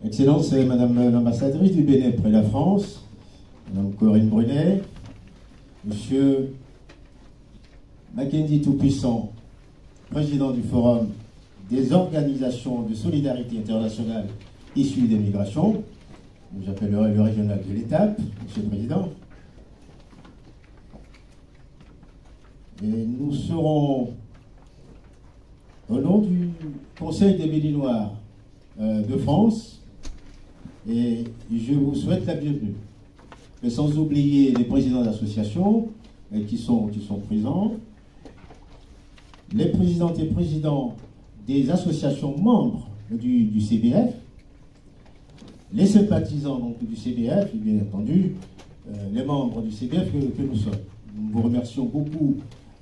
Excellence, Madame l'ambassadrice du Bénin près la France, Madame Corinne Brunet, Monsieur Mackenzie Tout-Puissant, président du Forum des organisations de solidarité internationale issues des migrations, j'appellerai le régional de l'étape, Monsieur le Président. Et nous serons, au nom du Conseil des Béninois de France, et je vous souhaite la bienvenue. Mais sans oublier les présidents d'associations qui sont présents, les présidentes et présidents des associations membres du CBF, les sympathisants donc, du CBF, et bien entendu, les membres du CBF que nous sommes. Nous vous remercions beaucoup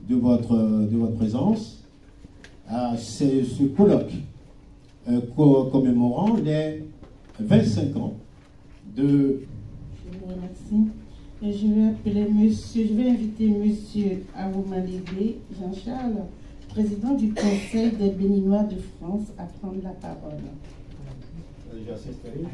de votre présence à ce colloque commémorant les 25 ans de... Je vous remercie. Et je vais inviter monsieur Aroumalégué Jean-Charles, président du Conseil des Béninois de France, à prendre la parole. Déjà s'installer.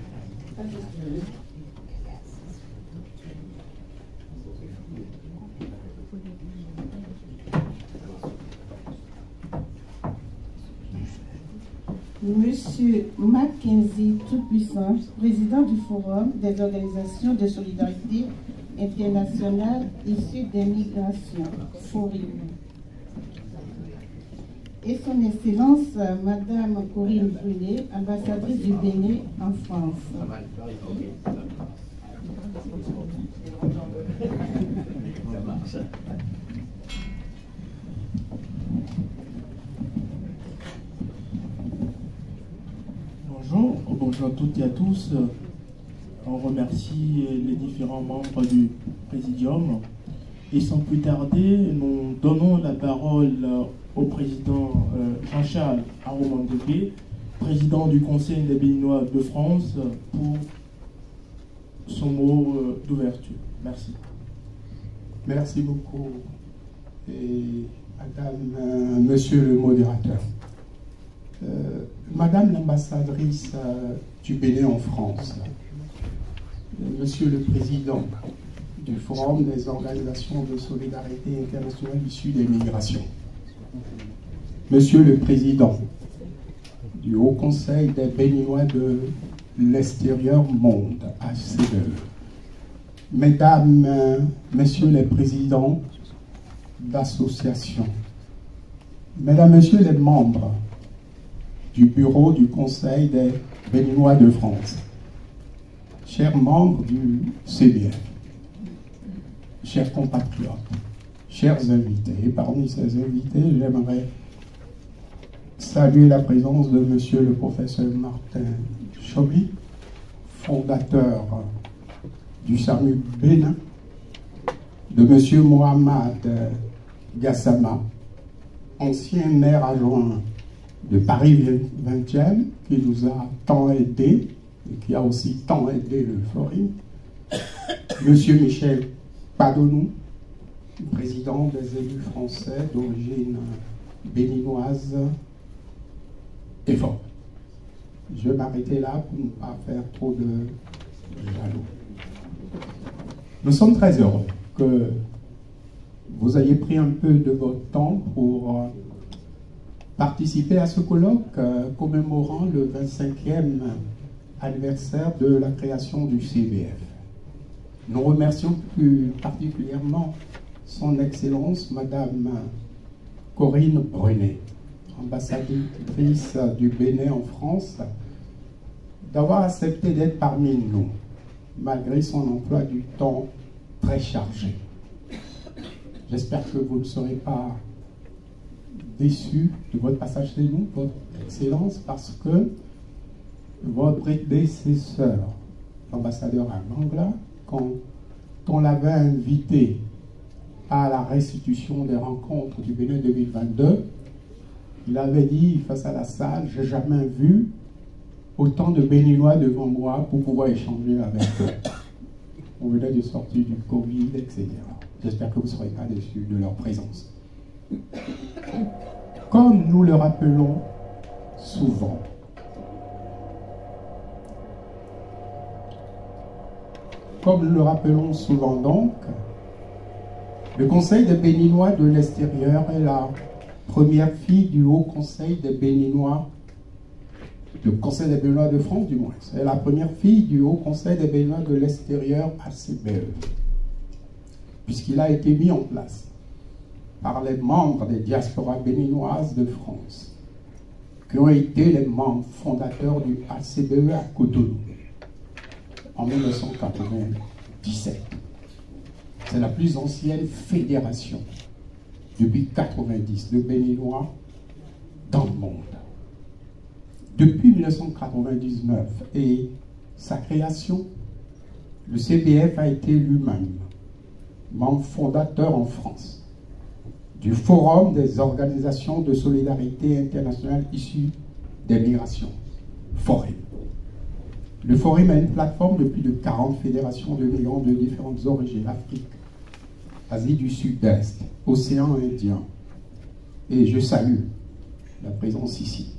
Monsieur Mackenzie Tout-Puissant, président du Forum des organisations de solidarité internationale issues des migrations, FORIM. Et son Excellence, Madame Corinne Brunet, ambassadrice du Bénin en France. Bonjour à toutes et à tous. On remercie les différents membres du Présidium. Et sans plus tarder, nous donnons la parole au président Jean-Charles Aroumalégué, président du Conseil des Béninois de France, pour son mot d'ouverture. Merci. Merci beaucoup, et Madame, Monsieur le modérateur. Madame l'ambassadrice du Bénin en France, Monsieur le Président du Forum des organisations de solidarité internationale issues des migrations, Monsieur le Président du Haut Conseil des Béninois de l'extérieur monde, HCE, Mesdames, Messieurs les Présidents d'associations, Mesdames, Messieurs les membres du bureau du Conseil des Béninois de France, chers membres du CBF, chers compatriotes, chers invités. Et parmi ces invités, j'aimerais saluer la présence de Monsieur le professeur Martin Chobli, fondateur du SAMU Bénin, de Monsieur Mohamed Gassama, ancien maire adjoint de Paris 20e, qui nous a tant aidé, et qui a aussi tant aidé le Forum, Monsieur Michel Padonou, président des élus français d'origine béninoise et fort. Je vais m'arrêter là pour ne pas faire trop de jaloux. Nous sommes très heureux que vous ayez pris un peu de votre temps pour participer à ce colloque commémorant le 25e anniversaire de la création du CBF. Nous remercions plus particulièrement son Excellence Madame Corinne Brunet, ambassadrice du Bénin en France, d'avoir accepté d'être parmi nous, malgré son emploi du temps très chargé. J'espère que vous ne serez pas déçu de votre passage chez nous, votre Excellence, parce que votre prédécesseur, l'ambassadeur Angla, quand on l'avait invité à la restitution des rencontres du Bénin 2022, il avait dit face à la salle, j'ai jamais vu autant de Béninois devant moi pour pouvoir échanger avec eux. On venait de sortir du Covid, etc. J'espère que vous ne serez pas déçus de leur présence. Comme nous le rappelons souvent, Comme nous le rappelons souvent donc, le Conseil des Béninois de l'extérieur est la première fille du Haut Conseil des Béninois, le Conseil des Béninois de France du moins. C'est la première fille du Haut Conseil des Béninois de l'extérieur ACBE, puisqu'il a été mis en place par les membres des diasporas béninoises de France, qui ont été les membres fondateurs du ACBE à Cotonou en 1997. C'est la plus ancienne fédération depuis 1990 de Béninois dans le monde. Depuis 1999 et sa création, le CBF a été lui-même membre fondateur en France du Forum des organisations de solidarité internationale issues des migrations, FORIM. Le FORIM a une plateforme de plus de 40 fédérations de migrants de différentes origines, Afrique, Asie du Sud-Est, Océan Indien. Et je salue la présence ici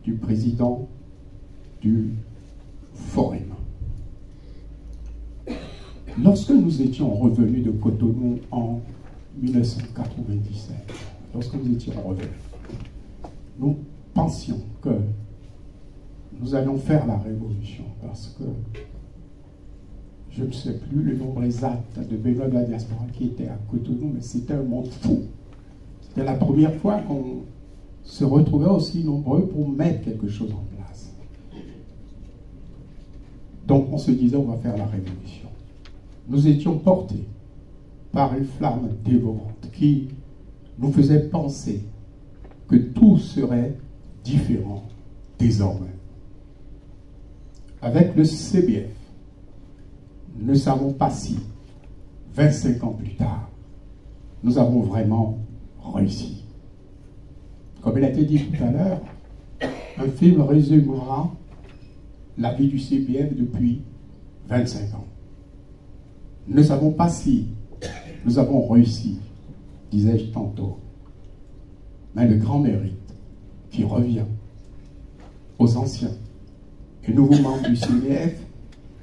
du président du Forum. Lorsque nous étions revenus de Cotonou en 1997, nous pensions que nous allions faire la révolution parce que je ne sais plus le nombre exact de Béninois de la diaspora qui étaient à Cotonou, mais c'était un monde fou. C'était la première fois qu'on se retrouvait aussi nombreux pour mettre quelque chose en place. Donc on se disait, on va faire la révolution. Nous étions portés par une flamme dévorante qui nous faisait penser que tout serait différent désormais. Avec le CBF, nous ne savons pas si, 25 ans plus tard, nous avons vraiment réussi. Comme il a été dit tout à l'heure, un film résumera la vie du CBF depuis 25 ans. Nous ne savons pas si nous avons réussi, disais-je tantôt, mais le grand mérite qui revient aux anciens et nouveaux membres du CBF,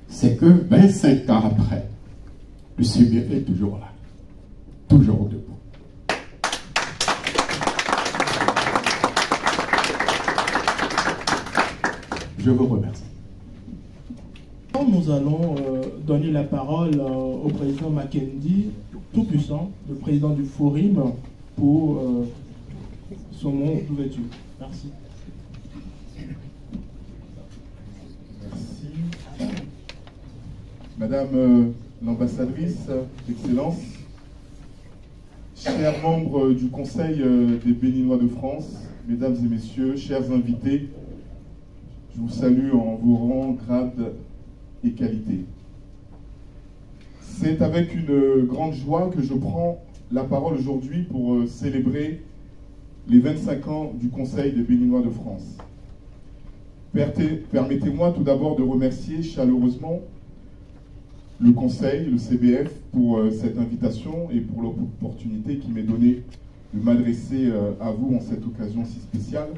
c'est que 25 ans après, le CBF est toujours là, toujours debout. Je vous remercie. Nous allons donner la parole au président Mackendy, tout puissant, le président du Forum, pour son mot d'ouverture. Merci. Merci. Madame l'ambassadrice d'Excellence, chers membres du Conseil des Béninois de France, mesdames et messieurs, chers invités, je vous salue en vos rangs, grades et qualités. C'est avec une grande joie que je prends la parole aujourd'hui pour célébrer les 25 ans du Conseil des Béninois de France. Permettez-moi tout d'abord de remercier chaleureusement le Conseil, le CBF, pour cette invitation et pour l'opportunité qui m'est donnée de m'adresser à vous en cette occasion si spéciale.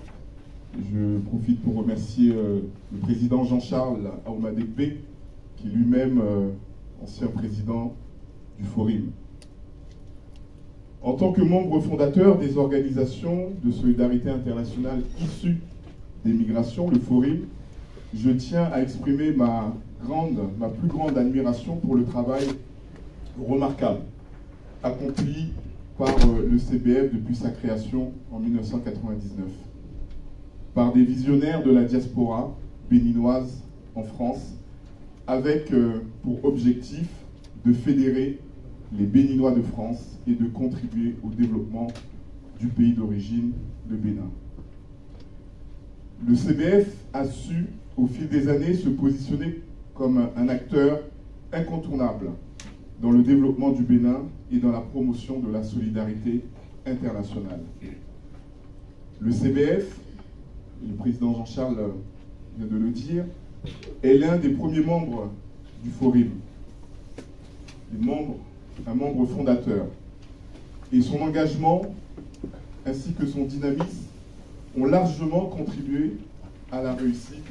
Je profite pour remercier le président Jean-Charles Aoumadekbe, qui est lui-même ancien président du Forum. En tant que membre fondateur des organisations de solidarité internationale issues des migrations, le Forum, je tiens à exprimer ma plus grande admiration pour le travail remarquable accompli par le CBF depuis sa création en 1999. Par des visionnaires de la diaspora béninoise en France, avec pour objectif de fédérer les Béninois de France et de contribuer au développement du pays d'origine, le Bénin. Le CBF a su, au fil des années, se positionner comme un acteur incontournable dans le développement du Bénin et dans la promotion de la solidarité internationale. Le CBF, le président Jean-Charles vient de le dire, est l'un des premiers membres du Forum, un membre fondateur. Et son engagement, ainsi que son dynamisme, ont largement contribué à la réussite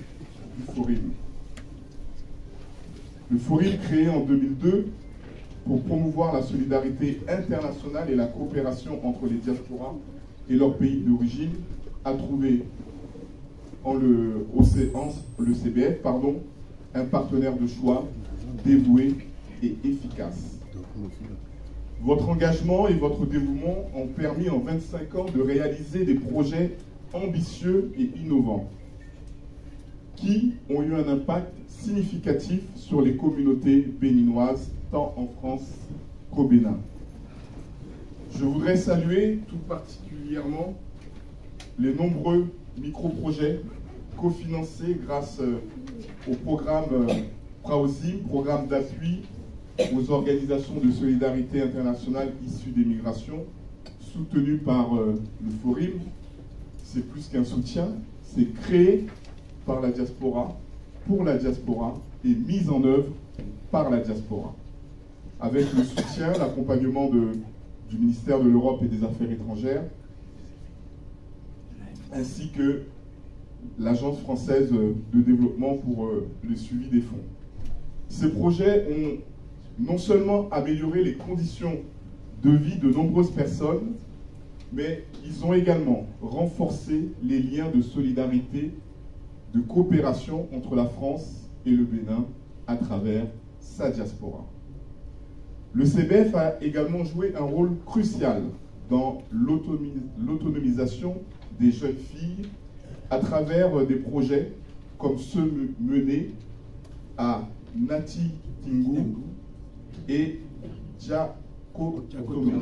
du Forum. Le Forim, créé en 2002 pour promouvoir la solidarité internationale et la coopération entre les diasporas et leurs pays d'origine, a trouvé le CBF, un partenaire de choix dévoué et efficace. Votre engagement et votre dévouement ont permis en 25 ans de réaliser des projets ambitieux et innovants qui ont eu un impact significatif sur les communautés béninoises, tant en France qu'au Bénin. Je voudrais saluer tout particulièrement les nombreux micro-projets cofinancés grâce au programme PRAOSIM, programme d'appui aux organisations de solidarité internationale issues des migrations, soutenu par le Forim. C'est plus qu'un soutien, c'est créé par la diaspora, pour la diaspora et mise en œuvre par la diaspora. Avec le soutien, l'accompagnement du ministère de l'Europe et des Affaires étrangères, ainsi que l'Agence française de développement pour le suivi des fonds. Ces projets ont non seulement amélioré les conditions de vie de nombreuses personnes, mais ils ont également renforcé les liens de solidarité, de coopération entre la France et le Bénin à travers sa diaspora. Le CBF a également joué un rôle crucial dans l'autonomisation des jeunes filles à travers des projets comme ceux menés à Nati Tingou et Diakotome.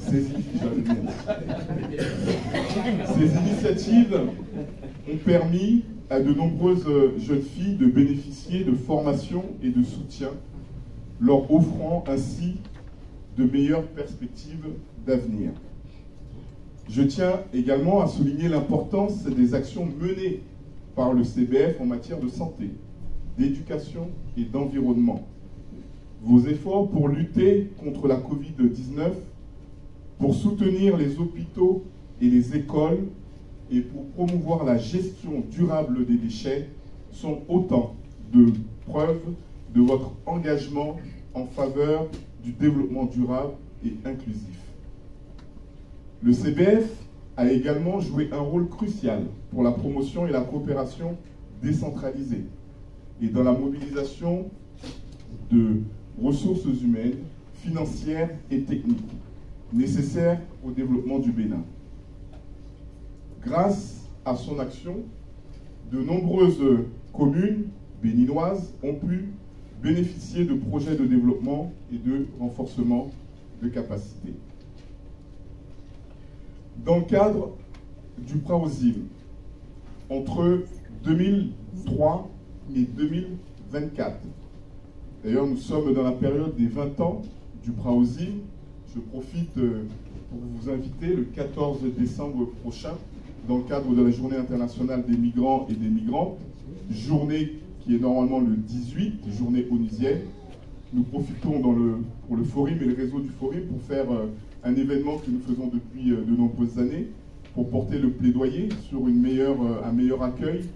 Ces initiatives ont permis à de nombreuses jeunes filles de bénéficier de formations et de soutien, leur offrant ainsi de meilleures perspectives d'avenir. Je tiens également à souligner l'importance des actions menées par le CBF en matière de santé, d'éducation et d'environnement. Vos efforts pour lutter contre la Covid-19, pour soutenir les hôpitaux et les écoles et pour promouvoir la gestion durable des déchets sont autant de preuves de votre engagement en faveur du développement durable et inclusif. Le CBF a également joué un rôle crucial pour la promotion et la coopération décentralisée et dans la mobilisation de ressources humaines, financières et techniques nécessaires au développement du Bénin. Grâce à son action, de nombreuses communes béninoises ont pu bénéficier de projets de développement et de renforcement de capacités. Dans le cadre du PRAOSIM, entre 2003 et 2024, d'ailleurs nous sommes dans la période des 20 ans du PRAOSIM, je profite pour vous inviter le 14 décembre prochain, dans le cadre de la Journée internationale des migrants et des migrantes, journée qui est normalement le 18, journée onusienne. Nous profitons pour le Forim et le réseau du Forim pour faire un événement que nous faisons depuis de nombreuses années, pour porter le plaidoyer sur un meilleur accueil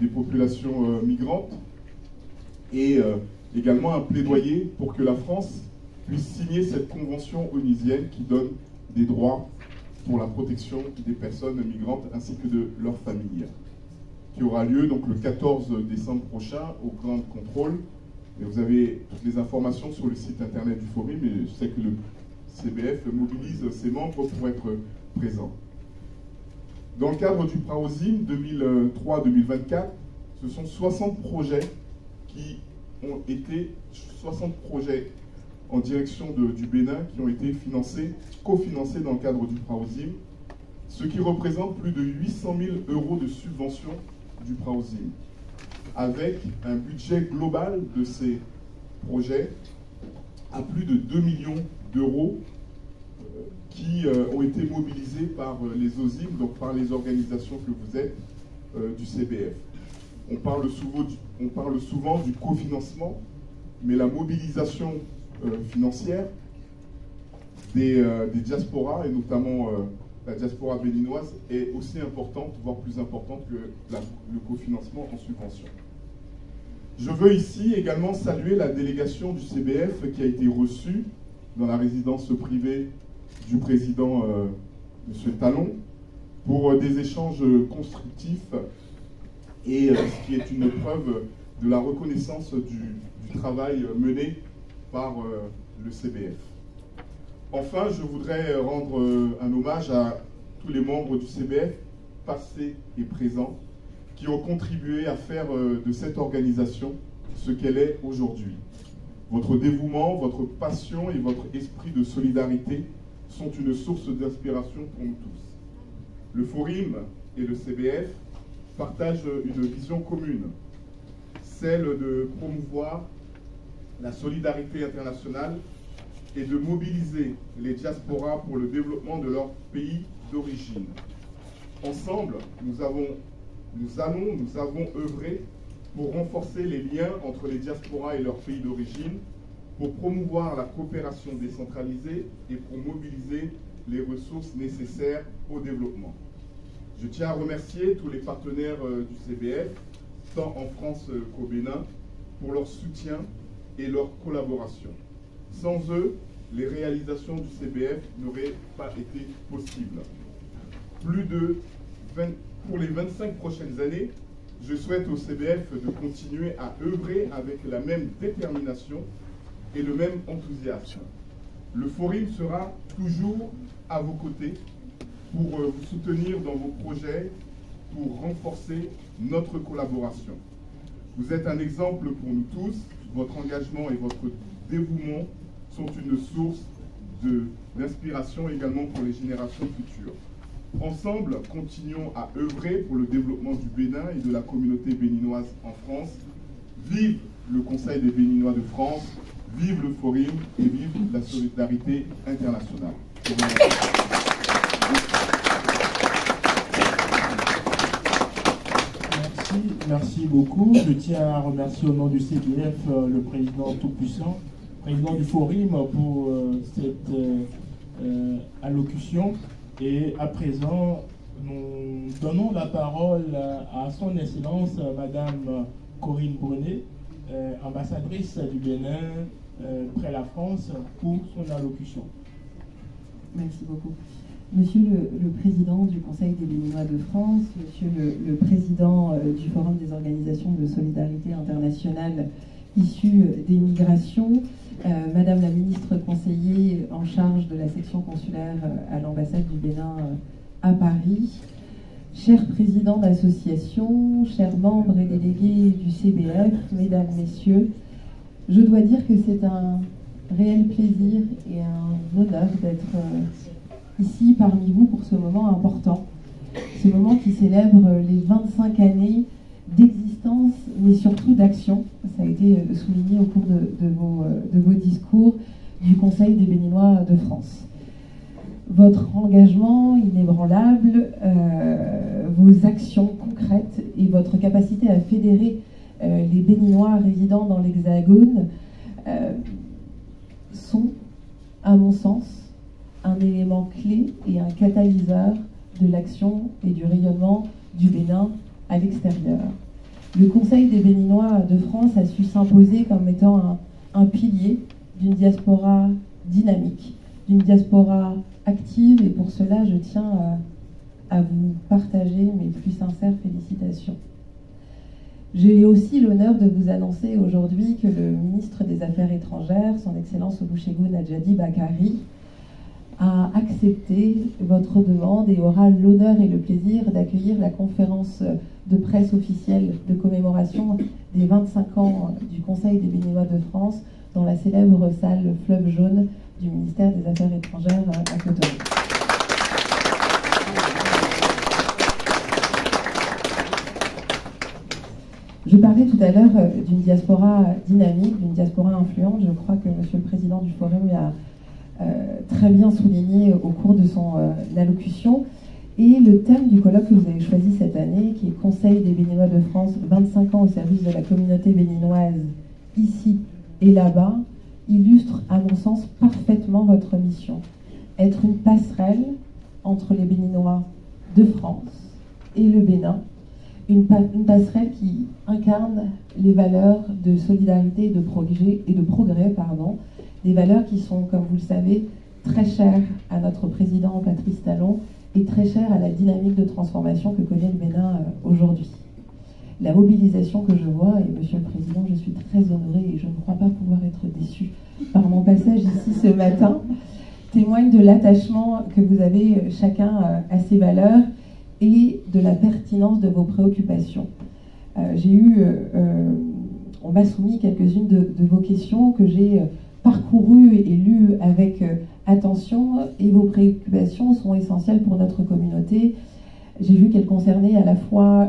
des populations migrantes et également un plaidoyer pour que la France puisse signer cette convention onusienne qui donne des droits pour la protection des personnes migrantes ainsi que de leurs familles, qui aura lieu donc le 14 décembre prochain au Grand Contrôle. Et vous avez toutes les informations sur le site internet du Forum, et je sais que le CBF mobilise ses membres pour être présents. Dans le cadre du PRAOSIM 2003-2024, ce sont 60 projets qui ont été 60 projets en direction du Bénin qui ont été cofinancés dans le cadre du PRAOSIM, ce qui représente plus de 800 000 € de subvention du PRAOSIM, avec un budget global de ces projets à plus de 2 millions d'euros qui ont été mobilisés par les OSIM, donc par les organisations que vous êtes du CBF. On parle souvent du cofinancement, mais la mobilisation financière des diasporas, et notamment la diaspora béninoise est aussi importante, voire plus importante que le cofinancement en subvention. Je veux ici également saluer la délégation du CBF qui a été reçue dans la résidence privée du président M. Talon pour des échanges constructifs et ce qui est une preuve de la reconnaissance du travail mené par le CBF. Enfin, je voudrais rendre un hommage à tous les membres du CBF, passés et présents, qui ont contribué à faire de cette organisation ce qu'elle est aujourd'hui. Votre dévouement, votre passion et votre esprit de solidarité sont une source d'inspiration pour nous tous. Le Forim et le CBF partagent une vision commune, celle de promouvoir la solidarité internationale et de mobiliser les diasporas pour le développement de leur pays d'origine. Ensemble, nous avons œuvré pour renforcer les liens entre les diasporas et leur pays d'origine, pour promouvoir la coopération décentralisée et pour mobiliser les ressources nécessaires au développement. Je tiens à remercier tous les partenaires du CBF, tant en France qu'au Bénin, pour leur soutien et leur collaboration. Sans eux, les réalisations du CBF n'auraient pas été possibles. Pour les 25 prochaines années, je souhaite au CBF de continuer à œuvrer avec la même détermination et le même enthousiasme. Le Forim sera toujours à vos côtés pour vous soutenir dans vos projets, pour renforcer notre collaboration. Vous êtes un exemple pour nous tous. Votre engagement et votre dévouement sont une source d'inspiration également pour les générations futures. Ensemble, continuons à œuvrer pour le développement du Bénin et de la communauté béninoise en France. Vive le Conseil des Béninois de France, vive le Forim et vive la solidarité internationale. Merci beaucoup. Je tiens à remercier au nom du CBF le président tout-puissant, président du Forim, pour cette allocution. Et à présent, nous donnons la parole à son Excellence, Madame Corinne Brunet, ambassadrice du Bénin près la France, pour son allocution. Merci beaucoup. Monsieur le Président du Conseil des Béninois de France, Monsieur le Président du Forum des organisations de solidarité internationale issues des migrations, Madame la Ministre conseiller en charge de la section consulaire à l'ambassade du Bénin à Paris, chers présidents d'associations, chers membres et délégués du CBF, Mesdames, Messieurs, je dois dire que c'est un réel plaisir et un honneur d'être ici parmi vous pour ce moment important, ce moment qui célèbre les 25 années d'existence, mais surtout d'action, ça a été souligné au cours de vos discours, du Conseil des Béninois de France. Votre engagement inébranlable, vos actions concrètes et votre capacité à fédérer les Béninois résidant dans l'Hexagone sont, à mon sens, un élément clé et un catalyseur de l'action et du rayonnement du Bénin à l'extérieur. Le Conseil des Béninois de France a su s'imposer comme étant un pilier d'une diaspora dynamique, d'une diaspora active, et pour cela je tiens à vous partager mes plus sincères félicitations. J'ai aussi l'honneur de vous annoncer aujourd'hui que le ministre des Affaires étrangères, son Excellence Olusegun Adjadi Bakari, a accepté votre demande et aura l'honneur et le plaisir d'accueillir la conférence de presse officielle de commémoration des 25 ans du Conseil des Béninois de France dans la célèbre salle Fleuve Jaune du ministère des Affaires étrangères à Cotonou. Je parlais tout à l'heure d'une diaspora dynamique, d'une diaspora influente. Je crois que Monsieur le Président du Forum l'a très bien souligné au cours de son allocution. Et le thème du colloque que vous avez choisi cette année, qui est Conseil des Béninois de France, 25 ans au service de la communauté béninoise, ici et là-bas, illustre à mon sens parfaitement votre mission. Être une passerelle entre les Béninois de France et le Bénin, une passerelle qui incarne les valeurs de solidarité et de progrès, des valeurs qui sont, comme vous le savez, très chères à notre président Patrice Talon et très chères à la dynamique de transformation que connaît le Bénin aujourd'hui. La mobilisation que je vois, et Monsieur le Président, je suis très honorée et je ne crois pas pouvoir être déçue par mon passage ici ce matin, témoigne de l'attachement que vous avez chacun à ces valeurs et de la pertinence de vos préoccupations. On m'a soumis quelques-unes de vos questions que j'ai parcourues et lues avec attention, et vos préoccupations sont essentielles pour notre communauté. J'ai vu qu'elles concernaient à la fois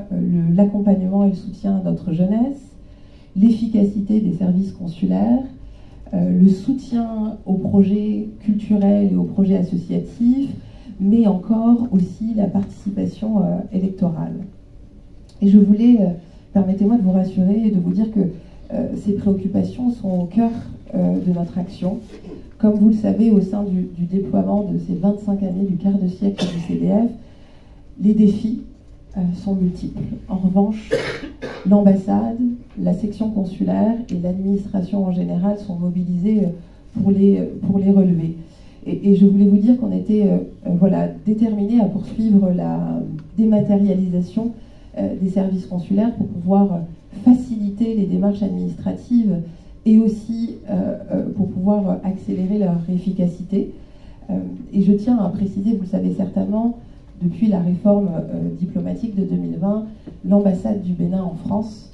l'accompagnement et le soutien à notre jeunesse, l'efficacité des services consulaires, le soutien aux projets culturels et aux projets associatifs, mais encore aussi la participation électorale. Et je voulais, permettez-moi de vous rassurer et de vous dire que ces préoccupations sont au cœur de notre action. Comme vous le savez, au sein du déploiement de ces 25 années du quart de siècle du CBF, les défis sont multiples. En revanche, l'ambassade, la section consulaire et l'administration en général sont mobilisés pour les relever. Et je voulais vous dire qu'on était déterminés à poursuivre la dématérialisation des services consulaires pour pouvoir faciliter les démarches administratives et aussi pour pouvoir accélérer leur efficacité. Et je tiens à préciser, vous le savez certainement, depuis la réforme diplomatique de 2020, l'ambassade du Bénin en France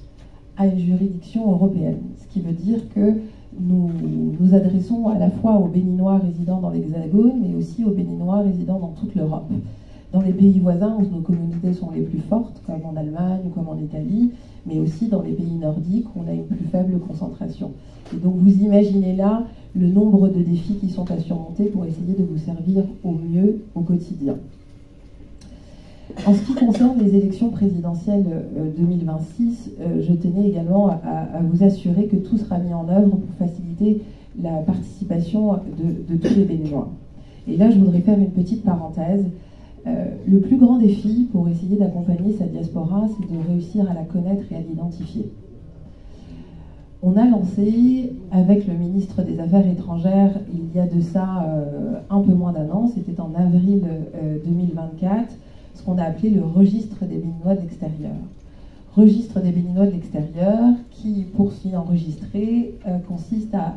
a une juridiction européenne, ce qui veut dire que nous nous adressons à la fois aux Béninois résidant dans l'Hexagone, mais aussi aux Béninois résidant dans toute l'Europe. Dans les pays voisins où nos communautés sont les plus fortes, comme en Allemagne ou comme en Italie, mais aussi dans les pays nordiques où on a une plus faible concentration. Et donc vous imaginez là le nombre de défis qui sont à surmonter pour essayer de vous servir au mieux au quotidien. En ce qui concerne les élections présidentielles 2026, je tenais également à vous assurer que tout sera mis en œuvre pour faciliter la participation de tous les Béninois. Et là, je voudrais faire une petite parenthèse. Le plus grand défi pour essayer d'accompagner sa diaspora, c'est de réussir à la connaître et à l'identifier. On a lancé, avec le ministre des Affaires étrangères, il y a de ça un peu moins d'un an, c'était en avril 2024, ce qu'on a appelé le registre des Béninois de l'extérieur. Registre des Béninois de l'extérieur qui, pour s'y enregistrer, consiste à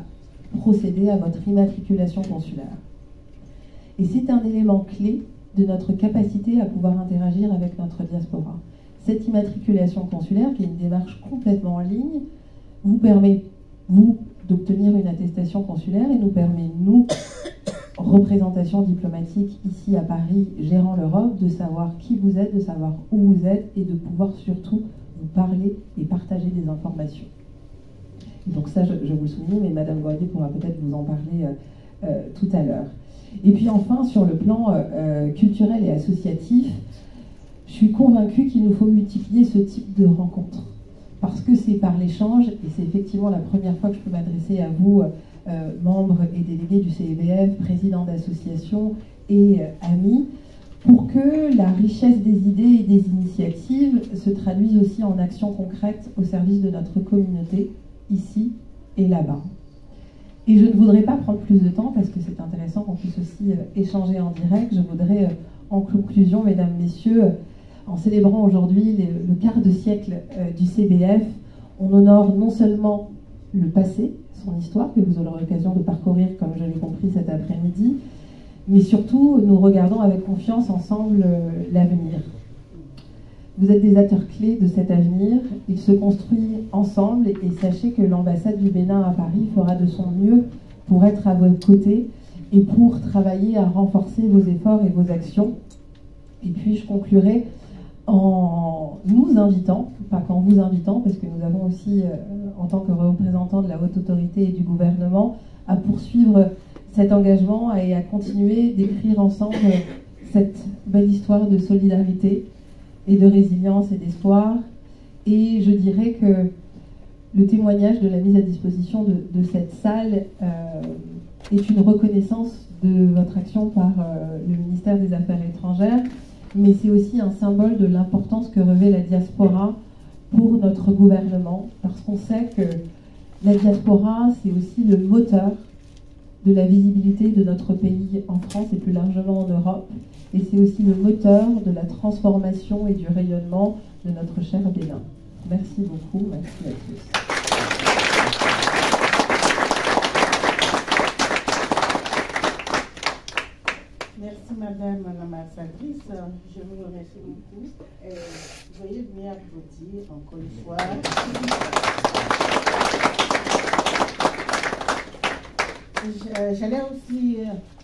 procéder à votre immatriculation consulaire. Et c'est un élément clé de notre capacité à pouvoir interagir avec notre diaspora. Cette immatriculation consulaire, qui est une démarche complètement en ligne, vous permet, vous, d'obtenir une attestation consulaire et nous permet, nous, représentation diplomatique ici à Paris, gérant l'Europe, de savoir qui vous êtes, de savoir où vous êtes et de pouvoir surtout vous parler et partager des informations. Et donc ça, je vous le souligne, mais Madame Goyer pourra peut-être vous en parler tout à l'heure. Et puis enfin, sur le plan culturel et associatif, je suis convaincue qu'il nous faut multiplier ce type de rencontres. Parce que c'est par l'échange, et c'est effectivement la première fois que je peux m'adresser à vous, membres et délégués du CEBF, présidents d'associations et amis, pour que la richesse des idées et des initiatives se traduise aussi en actions concrètes au service de notre communauté, ici et là-bas. Et je ne voudrais pas prendre plus de temps, parce que c'est intéressant qu'on puisse aussi échanger en direct. Je voudrais, en conclusion, mesdames, messieurs, en célébrant aujourd'hui le quart de siècle du CBF, on honore non seulement le passé, son histoire, que vous aurez l'occasion de parcourir, comme je l'ai compris cet après-midi, mais surtout, nous regardons avec confiance ensemble l'avenir. Vous êtes des acteurs clés de cet avenir, il se construit ensemble, et sachez que l'ambassade du Bénin à Paris fera de son mieux pour être à vos côtés et pour travailler à renforcer vos efforts et vos actions. Et puis je conclurai en nous invitant, pas qu'en vous invitant, parce que nous avons aussi, en tant que représentants de la haute autorité et du gouvernement, à poursuivre cet engagement et à continuer d'écrire ensemble cette belle histoire de solidarité et de résilience et d'espoir. Et je dirais que le témoignage de la mise à disposition de cette salle est une reconnaissance de votre action par le ministère des Affaires étrangères, mais c'est aussi un symbole de l'importance que revêt la diaspora pour notre gouvernement, parce qu'on sait que la diaspora, c'est aussi le moteur de la visibilité de notre pays en France et plus largement en Europe, et c'est aussi le moteur de la transformation et du rayonnement de notre cher Bénin. Merci beaucoup, merci à tous. Merci Madame l'ambassadrice, je vous remercie beaucoup. Veuillez bien applaudir encore une fois. J'allais aussi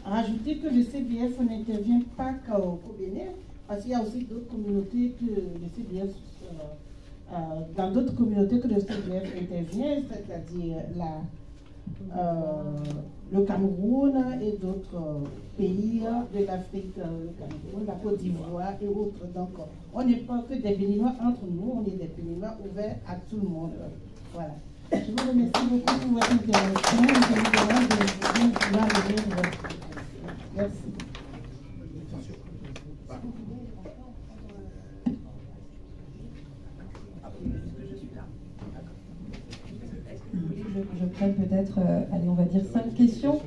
rajouter que le CBF n'intervient pas qu'au Bénin, parce qu'il y a aussi d'autres communautés que le CBF, dans d'autres communautés que le CBF intervient, c'est-à-dire le Cameroun et d'autres pays de l'Afrique, le Cameroun, la Côte d'Ivoire et autres. Donc, on n'est pas que des Béninois entre nous, on est des Béninois ouverts à tout le monde. Voilà. Je vous remercie beaucoup pour votre intervention. Je vous demande de pouvoir lever votre question. Merci. Je prenne peut-être, allez, on va dire 5 questions.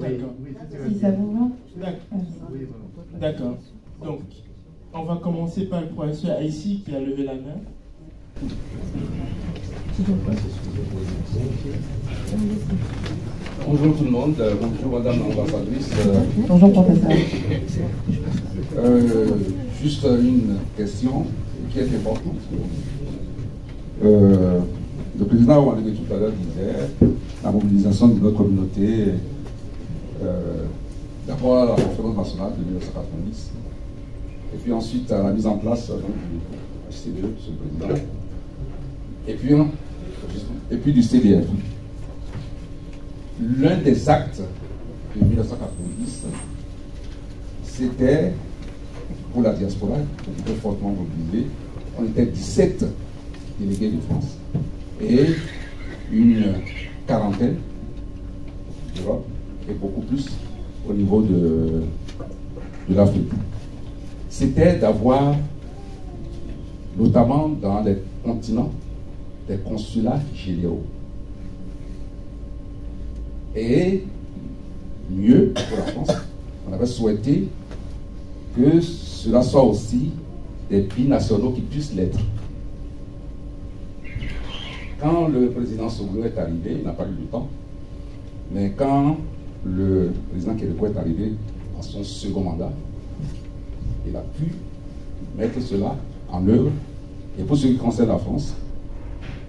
D'accord. Si ça vous va. D'accord. Donc, on va commencer par le professeur Aïssi qui a levé la main. Bonjour tout le monde, bonjour madame l'ambassadrice. Bonjour professeur. Juste une question qui est importante. Le président Ouattara tout à l'heure disait la mobilisation de notre communauté, d'abord à la conférence nationale de 1990, et puis ensuite à la mise en place donc, du HCDE, ce président, et puis du CBF. L'un des actes de 1990, c'était pour la diaspora, qui était fortement mobilisée. On était 17 délégués de France et une quarantaine d'Europe et beaucoup plus au niveau de l'Afrique. C'était d'avoir, notamment dans les continents, des consulats généraux. Et mieux pour la France, on avait souhaité que cela soit aussi des binationaux qui puissent l'être. Quand le président Soglo est arrivé, il n'a pas eu le temps, mais quand le président Kérékou est arrivé à son second mandat, il a pu mettre cela en œuvre. Et pour ce qui concerne la France,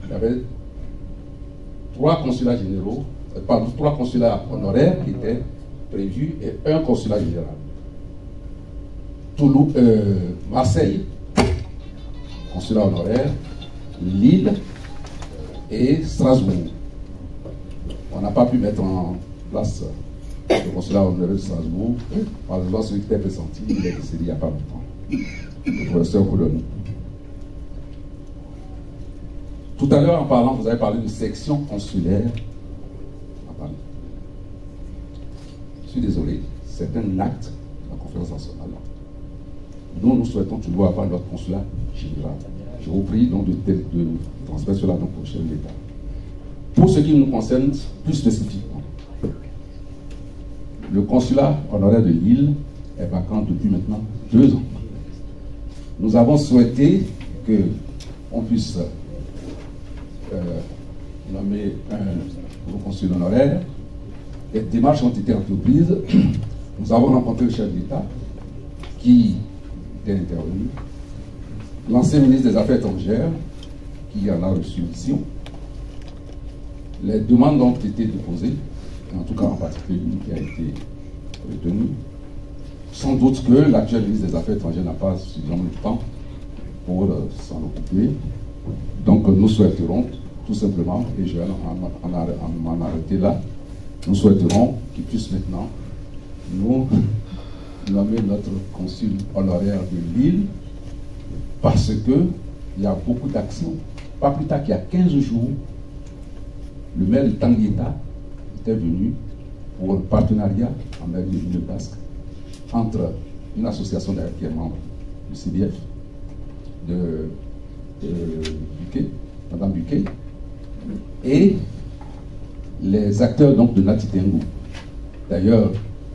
il y avait 3 consulats généraux, pardon, 3 consulats honoraires qui étaient prévus et 1 consulat général. Toulouse, Marseille, consulat honoraire, Lille et Strasbourg. On n'a pas pu mettre en place le consulat honoraire de Strasbourg, par exemple, celui qui était pressenti, il est décédé il n'y a pas longtemps, le professeur Coulomb. Tout à l'heure, en parlant, vous avez parlé de section consulaire à Paris. Je suis désolé, c'est un acte de la conférence nationale. Nous souhaitons toujours avoir notre consulat général. Je vous prie donc de transmettre cela donc au chef de l'État. Pour ce qui nous concerne plus spécifiquement, le consulat honoraire de Lille est vacant depuis maintenant 2 ans. Nous avons souhaité qu'on puisse nommer un nouveau consul honoraire. Les démarches ont été entreprises. Nous avons rencontré le chef de l'État qui était intervenu, l'ancien ministre des Affaires étrangères qui en a reçu mission. Les demandes ont été déposées, en tout cas en particulier une qui a été retenue. Sans doute que l'actuel ministre des Affaires étrangères n'a pas suffisamment de temps pour s'en occuper. Donc nous souhaiterons tout simplement, et je vais m'en arrêter là, nous souhaiterons qu'il puisse maintenant nous nommer notre consul honoraire de Lille, parce qu'il y a beaucoup d'actions. Pas plus tard qu'il y a 15 jours, le maire de Tangueta était venu pour un partenariat en mairie de Ville Basque entre une association qui est membre du CBF de Buquet, Madame Buquet, et les acteurs donc de Nati Tengu. D'ailleurs,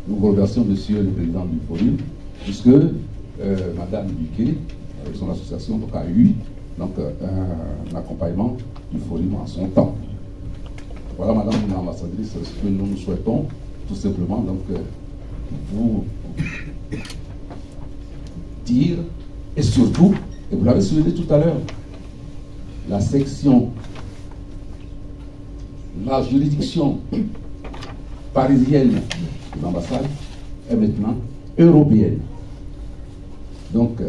nous remercions Monsieur le Président du Forum, puisque Madame Buquet, avec son association, donc, a eu donc, un accompagnement du Forum en son temps. Voilà, Madame l'ambassadrice, ce que nous souhaitons, tout simplement, donc, vous dire, et surtout, et vous l'avez souligné tout à l'heure, la section, la juridiction parisienne de l'ambassade est maintenant européenne. Donc,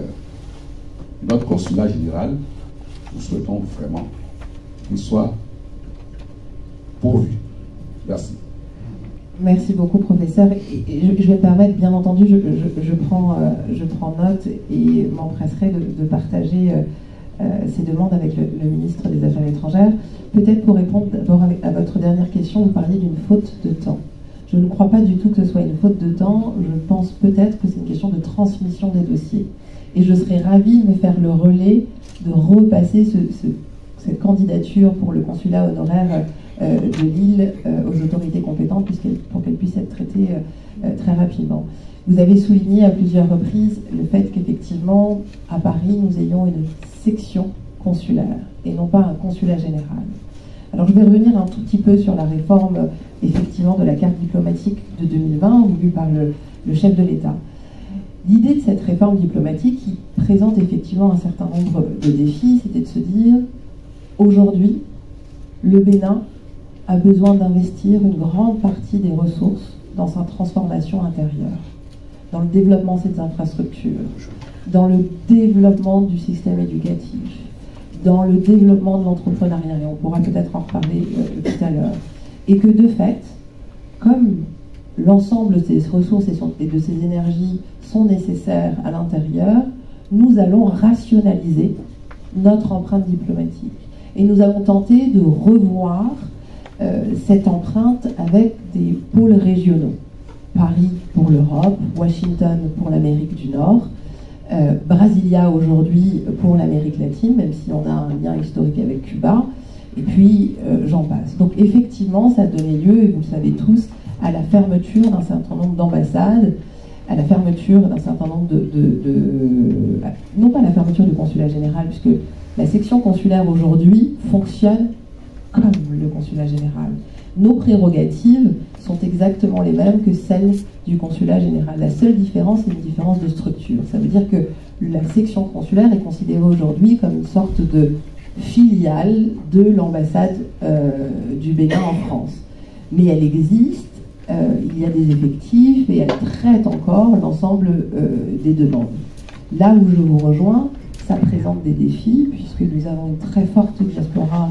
notre consulat général, nous souhaitons vraiment qu'il soit pourvu. Merci. Merci beaucoup, professeur. Et je vais me permettre, bien entendu, je prends note et m'empresserai de partager ces demandes avec le ministre des Affaires étrangères. Peut-être pour répondre d'abord à votre dernière question, vous parliez d'une faute de temps. Je ne crois pas du tout que ce soit une faute de temps. Je pense peut-être que c'est une question de transmission des dossiers. Et je serais ravie de me faire le relais, de repasser cette candidature pour le consulat honoraire de Lille aux autorités compétentes pour qu'elle puisse être traitée très rapidement. Vous avez souligné à plusieurs reprises le fait qu'effectivement, à Paris, nous ayons une section consulaire et non pas un consulat général. Alors je vais revenir un tout petit peu sur la réforme effectivement de la carte diplomatique de 2020 voulue par le chef de l'État. L'idée de cette réforme diplomatique qui présente effectivement un certain nombre de défis, c'était de se dire aujourd'hui, le Bénin a besoin d'investir une grande partie des ressources dans sa transformation intérieure, dans le développement de ses infrastructures, dans le développement du système éducatif, dans le développement de l'entrepreneuriat, et on pourra peut-être en reparler tout à l'heure. Et que de fait, comme l'ensemble de ces ressources et de ces énergies sont nécessaires à l'intérieur, nous allons rationaliser notre empreinte diplomatique. Et nous avons tenté de revoir cette empreinte avec des pôles régionaux. Paris pour l'Europe, Washington pour l'Amérique du Nord, Brasilia aujourd'hui pour l'Amérique latine, même si on a un lien historique avec Cuba, et puis j'en passe. Donc effectivement, ça a donné lieu, et vous le savez tous, à la fermeture d'un certain nombre d'ambassades, à la fermeture d'un certain nombre non pas la fermeture du consulat général, puisque la section consulaire aujourd'hui fonctionne comme le consulat général. Nos prérogatives sont exactement les mêmes que celles du consulat général. La seule différence, c'est une différence de structure. Ça veut dire que la section consulaire est considérée aujourd'hui comme une sorte de filiale de l'ambassade du Bénin en France. Mais elle existe, il y a des effectifs et elle traite encore l'ensemble des demandes. Là où je vous rejoins, ça présente des défis, puisque nous avons une très forte diaspora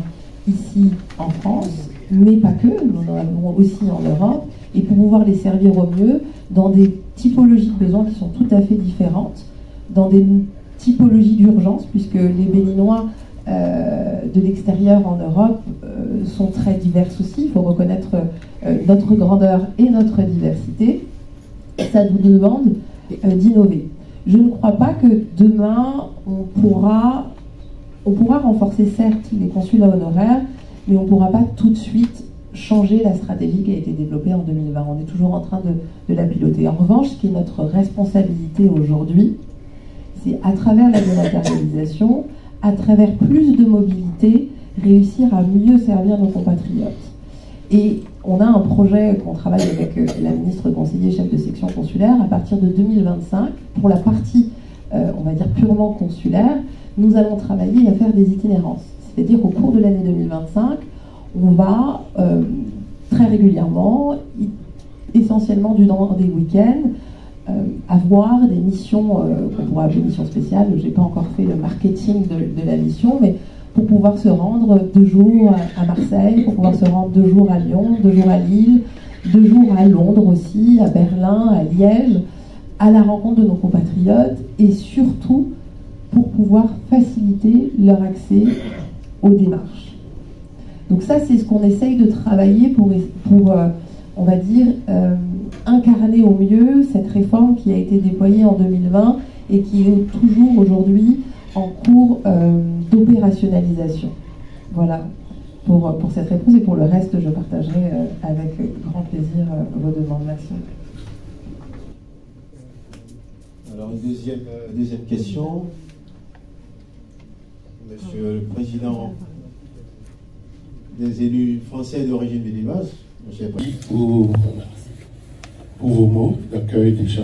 ici en France, mais pas que, nous en avons aussi en Europe, et pour pouvoir les servir au mieux dans des typologies de besoins qui sont tout à fait différentes, dans des typologies d'urgence, puisque les Béninois de l'extérieur en Europe sont très divers aussi, il faut reconnaître notre grandeur et notre diversité, ça nous demande d'innover. Je ne crois pas que demain on pourra renforcer certes les consulats honoraires, mais on ne pourra pas tout de suite changer la stratégie qui a été développée en 2020. On est toujours en train de la piloter. En revanche, ce qui est notre responsabilité aujourd'hui, c'est à travers la dématérialisation, à travers plus de mobilité, réussir à mieux servir nos compatriotes. Et on a un projet qu'on travaille avec la ministre conseiller chef de section consulaire. À partir de 2025, pour la partie, on va dire, purement consulaire, nous allons travailler à faire des itinérances. C'est-à-dire qu'au cours de l'année 2025, on va très régulièrement, essentiellement durant des week-ends, avoir des missions qu'on pourrait appeler missions spéciales. Je n'ai pas encore fait le marketing de la mission, mais pour pouvoir se rendre 2 jours à Marseille, pour pouvoir se rendre 2 jours à Lyon, 2 jours à Lille, 2 jours à Londres aussi, à Berlin, à Liège, à la rencontre de nos compatriotes et surtout pour pouvoir faciliter leur accès aux démarches. Donc ça, c'est ce qu'on essaye de travailler pour on va dire, incarner au mieux cette réforme qui a été déployée en 2020 et qui est toujours aujourd'hui en cours d'opérationnalisation. Voilà pour cette réponse, et pour le reste, je partagerai avec grand plaisir vos demandes. Merci. Alors, une deuxième question. Monsieur le Président des élus français d'origine béninoise, monsieur le Président. Pour vos mots d'accueil déjà.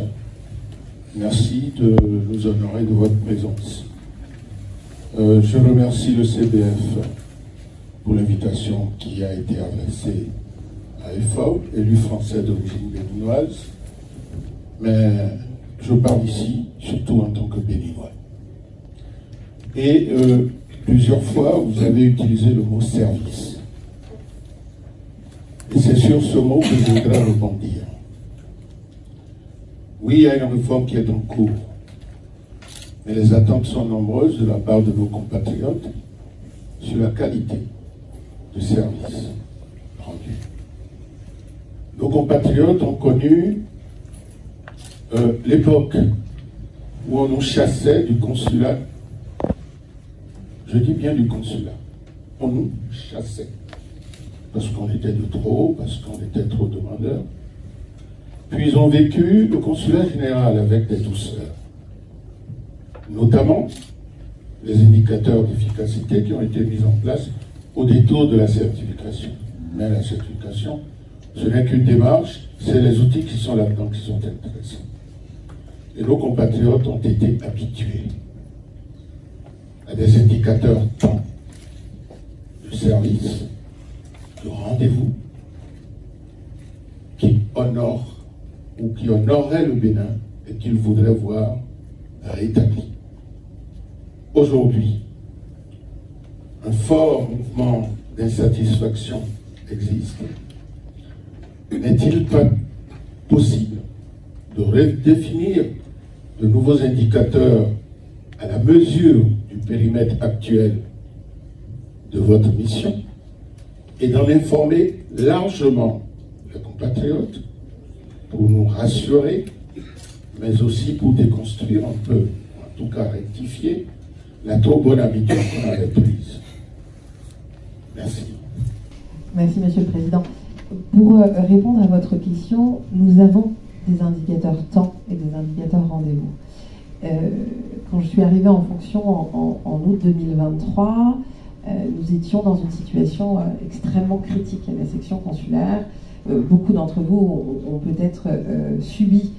Merci de nous honorer de votre présence. Je remercie le CBF pour l'invitation qui a été adressée à FAO, élu français d'origine béninoise, mais je parle ici surtout en tant que béninois. Et plusieurs fois, vous avez utilisé le mot service. Et c'est sur ce mot que je voudrais rebondir. Oui, il y a une réforme qui est en cours, mais les attentes sont nombreuses de la part de nos compatriotes sur la qualité de service rendu. Nos compatriotes ont connu l'époque où on nous chassait du consulat. Je dis bien du consulat. On nous chassait parce qu'on était de trop, parce qu'on était trop demandeurs. Puis ils ont vécu le consulat général avec des douceurs, notamment les indicateurs d'efficacité qui ont été mis en place au détour de la certification. Mais la certification, ce n'est qu'une démarche, c'est les outils qui sont là-dedans qui sont intéressants. Et nos compatriotes ont été habitués à des indicateurs temps de service, de rendez-vous, qui honorent ou qui honorerait le Bénin et qu'il voudrait voir rétabli. Aujourd'hui, un fort mouvement d'insatisfaction existe. N'est-il pas possible de redéfinir de nouveaux indicateurs à la mesure du périmètre actuel de votre mission et d'en informer largement les compatriotes pour nous rassurer, mais aussi pour déconstruire un peu, en tout cas rectifier, la trop bonne habitude qu'on avait prise. Merci. Merci, Monsieur le Président. Pour répondre à votre question, nous avons des indicateurs temps et des indicateurs rendez-vous. Quand je suis arrivée en fonction en août 2023, nous étions dans une situation extrêmement critique à la section consulaire. Beaucoup d'entre vous ont peut-être subi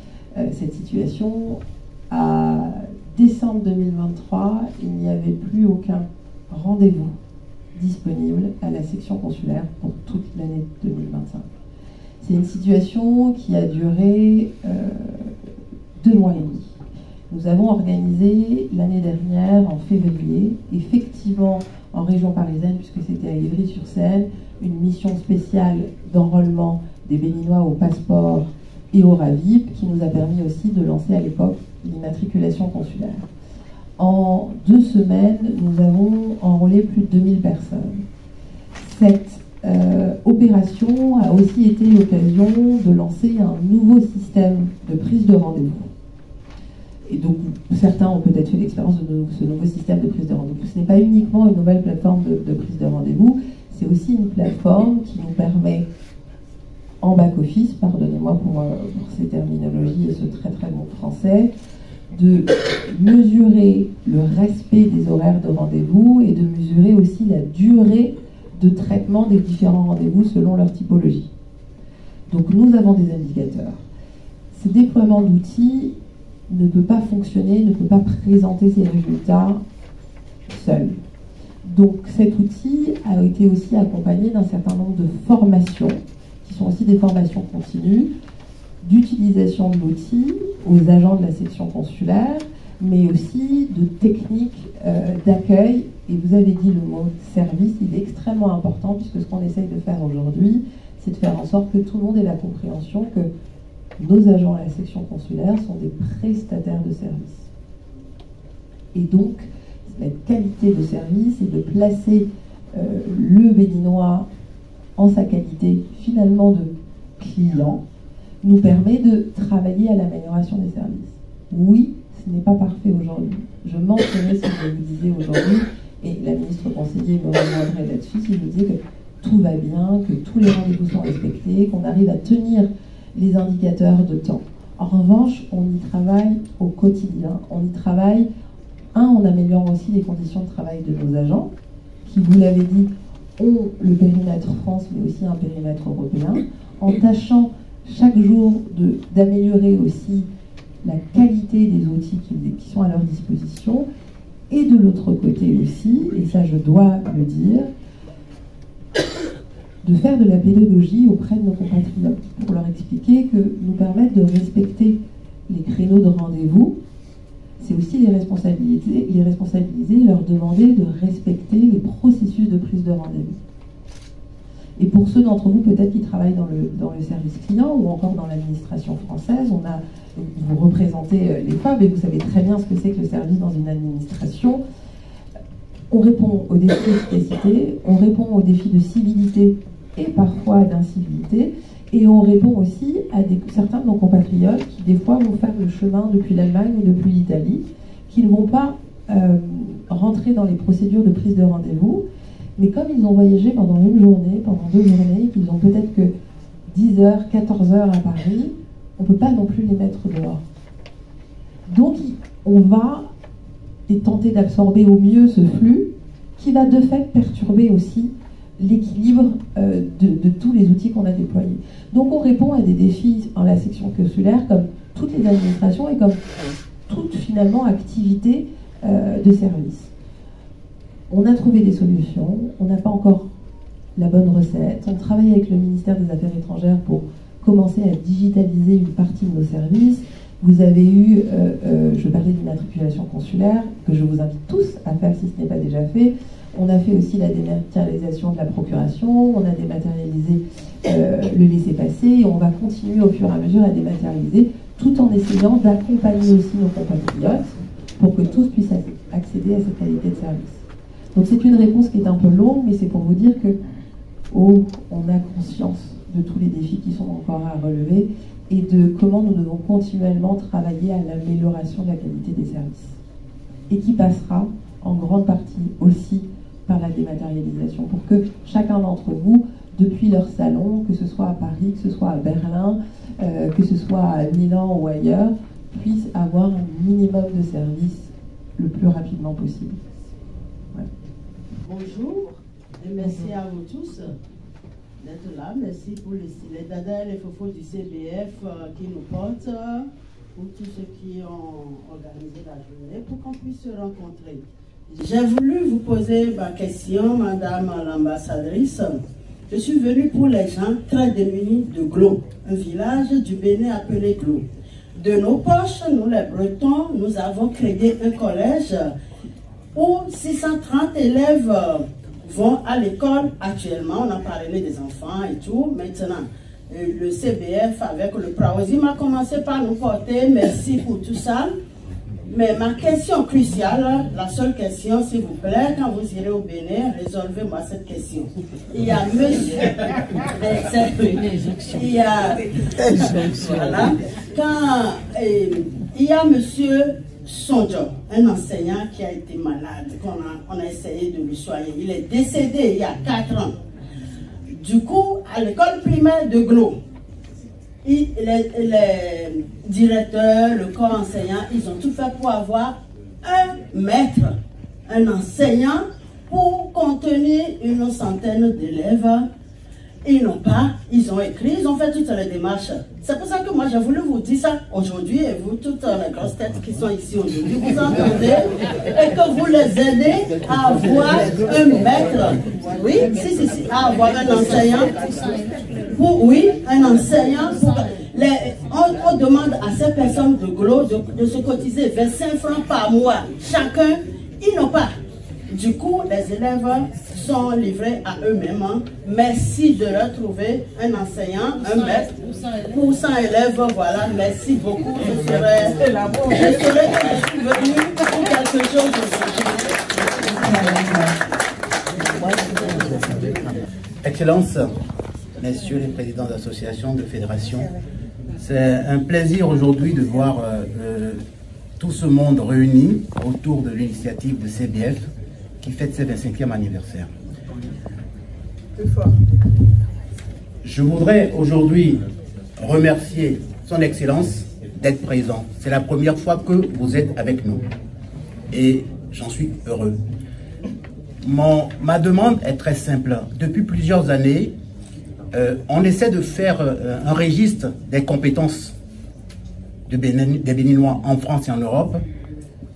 cette situation. À décembre 2023, il n'y avait plus aucun rendez-vous disponible à la section consulaire pour toute l'année 2025. C'est une situation qui a duré 2 mois et demi. Nous avons organisé l'année dernière, en février, effectivement en région parisienne, puisque c'était à Ivry-sur-Seine, une mission spéciale d'enrôlement des Béninois au passeport et au RAVIP, qui nous a permis aussi de lancer à l'époque l'immatriculation consulaire. En 2 semaines, nous avons enrôlé plus de 2000 personnes. Cette opération a aussi été l'occasion de lancer un nouveau système de prise de rendez-vous. Et donc, certains ont peut-être fait l'expérience de ce nouveau système de prise de rendez-vous. Ce n'est pas uniquement une nouvelle plateforme de prise de rendez-vous, c'est aussi une plateforme qui nous permet, en back-office, pardonnez-moi pour ces terminologies et ce très très bon français, de mesurer le respect des horaires de rendez-vous et de mesurer aussi la durée de traitement des différents rendez-vous selon leur typologie. Donc nous avons des indicateurs. Ce déploiement d'outils ne peut pas fonctionner, ne peut pas présenter ses résultats seul. Donc cet outil a été aussi accompagné d'un certain nombre de formations, qui sont aussi des formations continues, d'utilisation de l'outil aux agents de la section consulaire, mais aussi de techniques d'accueil. Et vous avez dit le mot service, il est extrêmement important, puisque ce qu'on essaye de faire aujourd'hui, c'est de faire en sorte que tout le monde ait la compréhension que nos agents à la section consulaire sont des prestataires de service. Et donc, la qualité de service et de placer le Béninois en sa qualité finalement de client nous permet de travailler à l'amélioration des services. Oui, ce n'est pas parfait aujourd'hui. Je mentirais ce que je vous disais aujourd'hui, et la ministre conseiller me rejoindrait là-dessus si je vous disais que tout va bien, que tous les rendez-vous sont respectés, qu'on arrive à tenir les indicateurs de temps. En revanche, on y travaille au quotidien. On y travaille, en améliorant aussi les conditions de travail de nos agents, qui, vous l'avez dit, ont le périmètre France, mais aussi un périmètre européen, en tâchant chaque jour d'améliorer aussi la qualité des outils qui sont à leur disposition, et de l'autre côté aussi, et ça je dois le dire, de faire de la pédagogie auprès de nos compatriotes pour leur expliquer que nous permettre de respecter les créneaux de rendez-vous, c'est aussi les responsabiliser et leur demander de respecter les processus de prise de rendez-vous. Et pour ceux d'entre vous peut-être qui travaillent dans le service client ou encore dans l'administration française, vous représentez les FAB et vous savez très bien ce que c'est que le service dans une administration. On répond aux défis d'efficacité, on répond aux défis de civilité et parfois d'incivilité, et on répond aussi à certains de nos compatriotes qui des fois vont faire le chemin depuis l'Allemagne ou depuis l'Italie, qui ne vont pas rentrer dans les procédures de prise de rendez-vous, mais comme ils ont voyagé pendant une journée, pendant 2 journées, qu'ils ont peut-être que 10 heures, 14 heures à Paris, on ne peut pas non plus les mettre dehors. Donc on va tenter d'absorber au mieux ce flux qui va de fait perturber aussi l'équilibre de tous les outils qu'on a déployés. Donc on répond à des défis en la section consulaire comme toutes les administrations et comme toute finalement activité de service. On a trouvé des solutions, on n'a pas encore la bonne recette. On travaille avec le ministère des Affaires étrangères pour commencer à digitaliser une partie de nos services. Vous avez eu, je parlais d'immatriculation consulaire, que je vous invite tous à faire si ce n'est pas déjà fait. On a fait aussi la dématérialisation de la procuration, on a dématérialisé le laissez-passer, et on va continuer au fur et à mesure à dématérialiser, tout en essayant d'accompagner aussi nos compatriotes pour que tous puissent accéder à cette qualité de service. Donc c'est une réponse qui est un peu longue, mais c'est pour vous dire que on a conscience de tous les défis qui sont encore à relever et de comment nous devons continuellement travailler à l'amélioration de la qualité des services. Et qui passera en grande partie aussi par la dématérialisation, pour que chacun d'entre vous, depuis leur salon, que ce soit à Paris, que ce soit à Berlin, que ce soit à Milan ou ailleurs, puisse avoir un minimum de services le plus rapidement possible. Ouais. Bonjour et merci à vous tous d'être là. Merci pour les dada et les fofos du CBF qui nous portent, pour tous ceux qui ont organisé la journée, pour qu'on puisse se rencontrer. J'ai voulu vous poser ma question, Madame l'ambassadrice. Je suis venue pour les gens très démunis de Glo, un village du Bénin appelé Glo. De nos poches, nous les Bretons, nous avons créé un collège où 630 élèves vont à l'école actuellement. On a parlé des enfants et tout. Maintenant, le CBF avec le Praosim a commencé par nous porter. Merci pour tout ça. Mais ma question cruciale, la seule question, s'il vous plaît, quand vous irez au Bénin, résolvez-moi cette question. Il y a monsieur... il y a... Voilà. Il y a monsieur Sonjo, un enseignant qui a été malade, on a essayé de le soigner. Il est décédé il y a 4 ans. Du coup, à l'école primaire de Glo, les directeurs, le corps enseignant, ils ont tout fait pour avoir un maître, un enseignant pour contenir une centaine d'élèves. Ils n'ont pas, ils ont écrit, ils ont fait toutes les démarches. C'est pour ça que moi j'ai voulu vous dire ça aujourd'hui, et vous, toutes les grosses têtes qui sont ici aujourd'hui, vous entendez, et que vous les aidez à avoir un maître, oui, si, à avoir un enseignant, oui, un enseignant, on demande à ces personnes de Glo de se cotiser 25 francs par mois, chacun, ils n'ont pas. Du coup, les élèves sont livrés à eux-mêmes. Merci de leur trouver un enseignant, un maître pour 100 élèves. Voilà, merci beaucoup. Je serai que je suis venue pour quelque chose Excellence, messieurs les présidents d'associations, de fédérations. C'est un plaisir aujourd'hui de voir tout ce monde réuni autour de l'initiative de CBF qui fête ses 25e anniversaire. Je voudrais aujourd'hui remercier son Excellence d'être présent. C'est la première fois que vous êtes avec nous et j'en suis heureux. Ma demande est très simple. Depuis plusieurs années, on essaie de faire un registre des compétences des Béninois en France et en Europe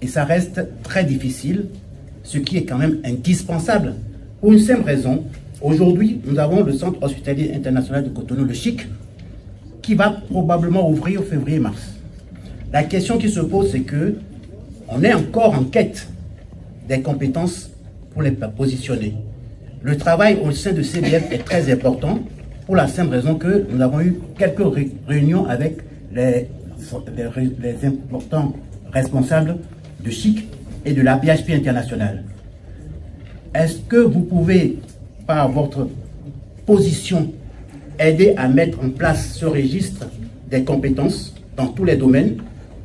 et ça reste très difficile, ce qui est quand même indispensable pour une simple raison. Aujourd'hui, nous avons le Centre hospitalier international de Cotonou, le CHIC, qui va probablement ouvrir février-mars. La question qui se pose, c'est que on est encore en quête des compétences pour les positionner. Le travail au sein de CBF est très important pour la simple raison que nous avons eu quelques réunions avec les importants responsables de CHIC et de la BHP internationale. Est-ce que vous pouvez, par votre position, aider à mettre en place ce registre des compétences dans tous les domaines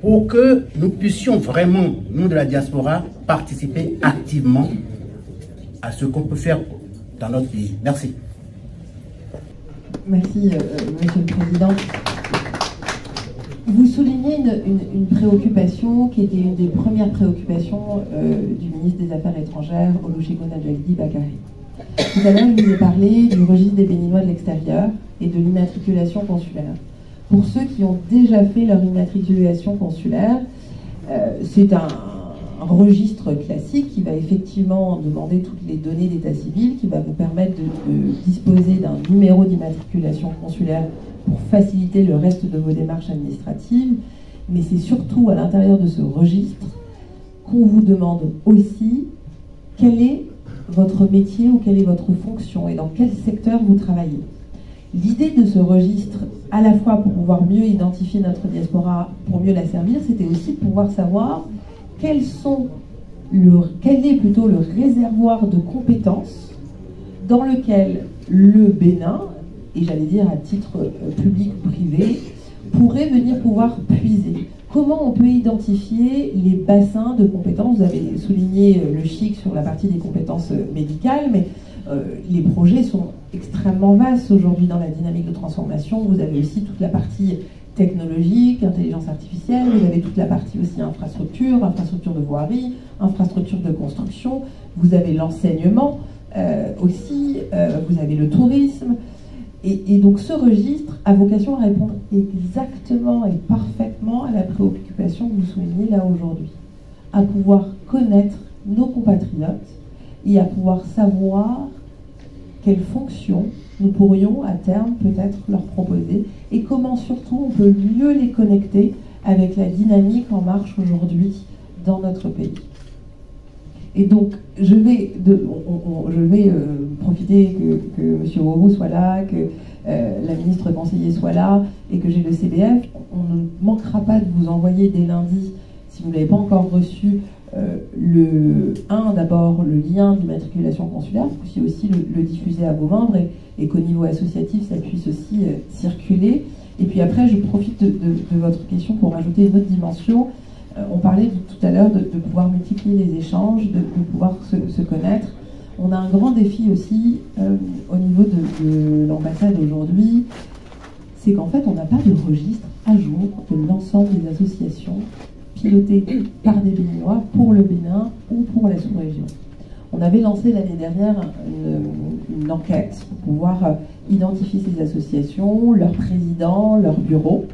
pour que nous puissions vraiment, nous de la diaspora, participer activement à ce qu'on peut faire dans notre pays. Merci. Merci, Monsieur le Président. Vous soulignez une préoccupation qui était une des premières préoccupations du ministre des Affaires étrangères, Olusegun Ajagdi Bakari. Tout à l'heure, je vous ai parlé du registre des Béninois de l'extérieur et de l'immatriculation consulaire. Pour ceux qui ont déjà fait leur immatriculation consulaire, c'est un registre classique qui va effectivement demander toutes les données d'état civil, qui va vous permettre de disposer d'un numéro d'immatriculation consulaire pour faciliter le reste de vos démarches administratives. Mais c'est surtout à l'intérieur de ce registre qu'on vous demande aussi quel est votre métier ou quelle est votre fonction et dans quel secteur vous travaillez. L'idée de ce registre, à la fois pour pouvoir mieux identifier notre diaspora, pour mieux la servir, c'était aussi de pouvoir savoir quel est plutôt le réservoir de compétences dans lequel le Bénin, et j'allais dire à titre public ou privé, pourrait venir pouvoir puiser. Comment on peut identifier les bassins de compétences? Vous avez souligné le CHIC sur la partie des compétences médicales, mais les projets sont extrêmement vastes aujourd'hui dans la dynamique de transformation. Vous avez aussi toute la partie technologique, intelligence artificielle, vous avez toute la partie aussi infrastructure de voirie, infrastructure de construction, vous avez l'enseignement aussi, vous avez le tourisme. Et donc ce registre a vocation à répondre exactement et parfaitement à la préoccupation que vous soulignez là aujourd'hui, à pouvoir connaître nos compatriotes et à pouvoir savoir quelles fonctions nous pourrions à terme peut-être leur proposer et comment surtout on peut mieux les connecter avec la dynamique en marche aujourd'hui dans notre pays. Et donc, je vais profiter que M. Woro soit là, que la ministre conseiller soit là et que j'ai le CBF. On ne manquera pas de vous envoyer dès lundi, si vous ne l'avez pas encore reçu, d'abord le lien d'immatriculation consulaire, pour aussi le diffuser à vos membres et qu'au niveau associatif, ça puisse aussi circuler. Et puis après, je profite de votre question pour rajouter une autre dimension. On parlait tout à l'heure de pouvoir multiplier les échanges, de pouvoir se connaître. On a un grand défi aussi au niveau de l'ambassade aujourd'hui, c'est qu'en fait on n'a pas de registre à jour de l'ensemble des associations pilotées par des Béninois pour le Bénin ou pour la sous-région. On avait lancé l'année dernière une enquête pour pouvoir identifier ces associations, leurs présidents, leurs bureaux.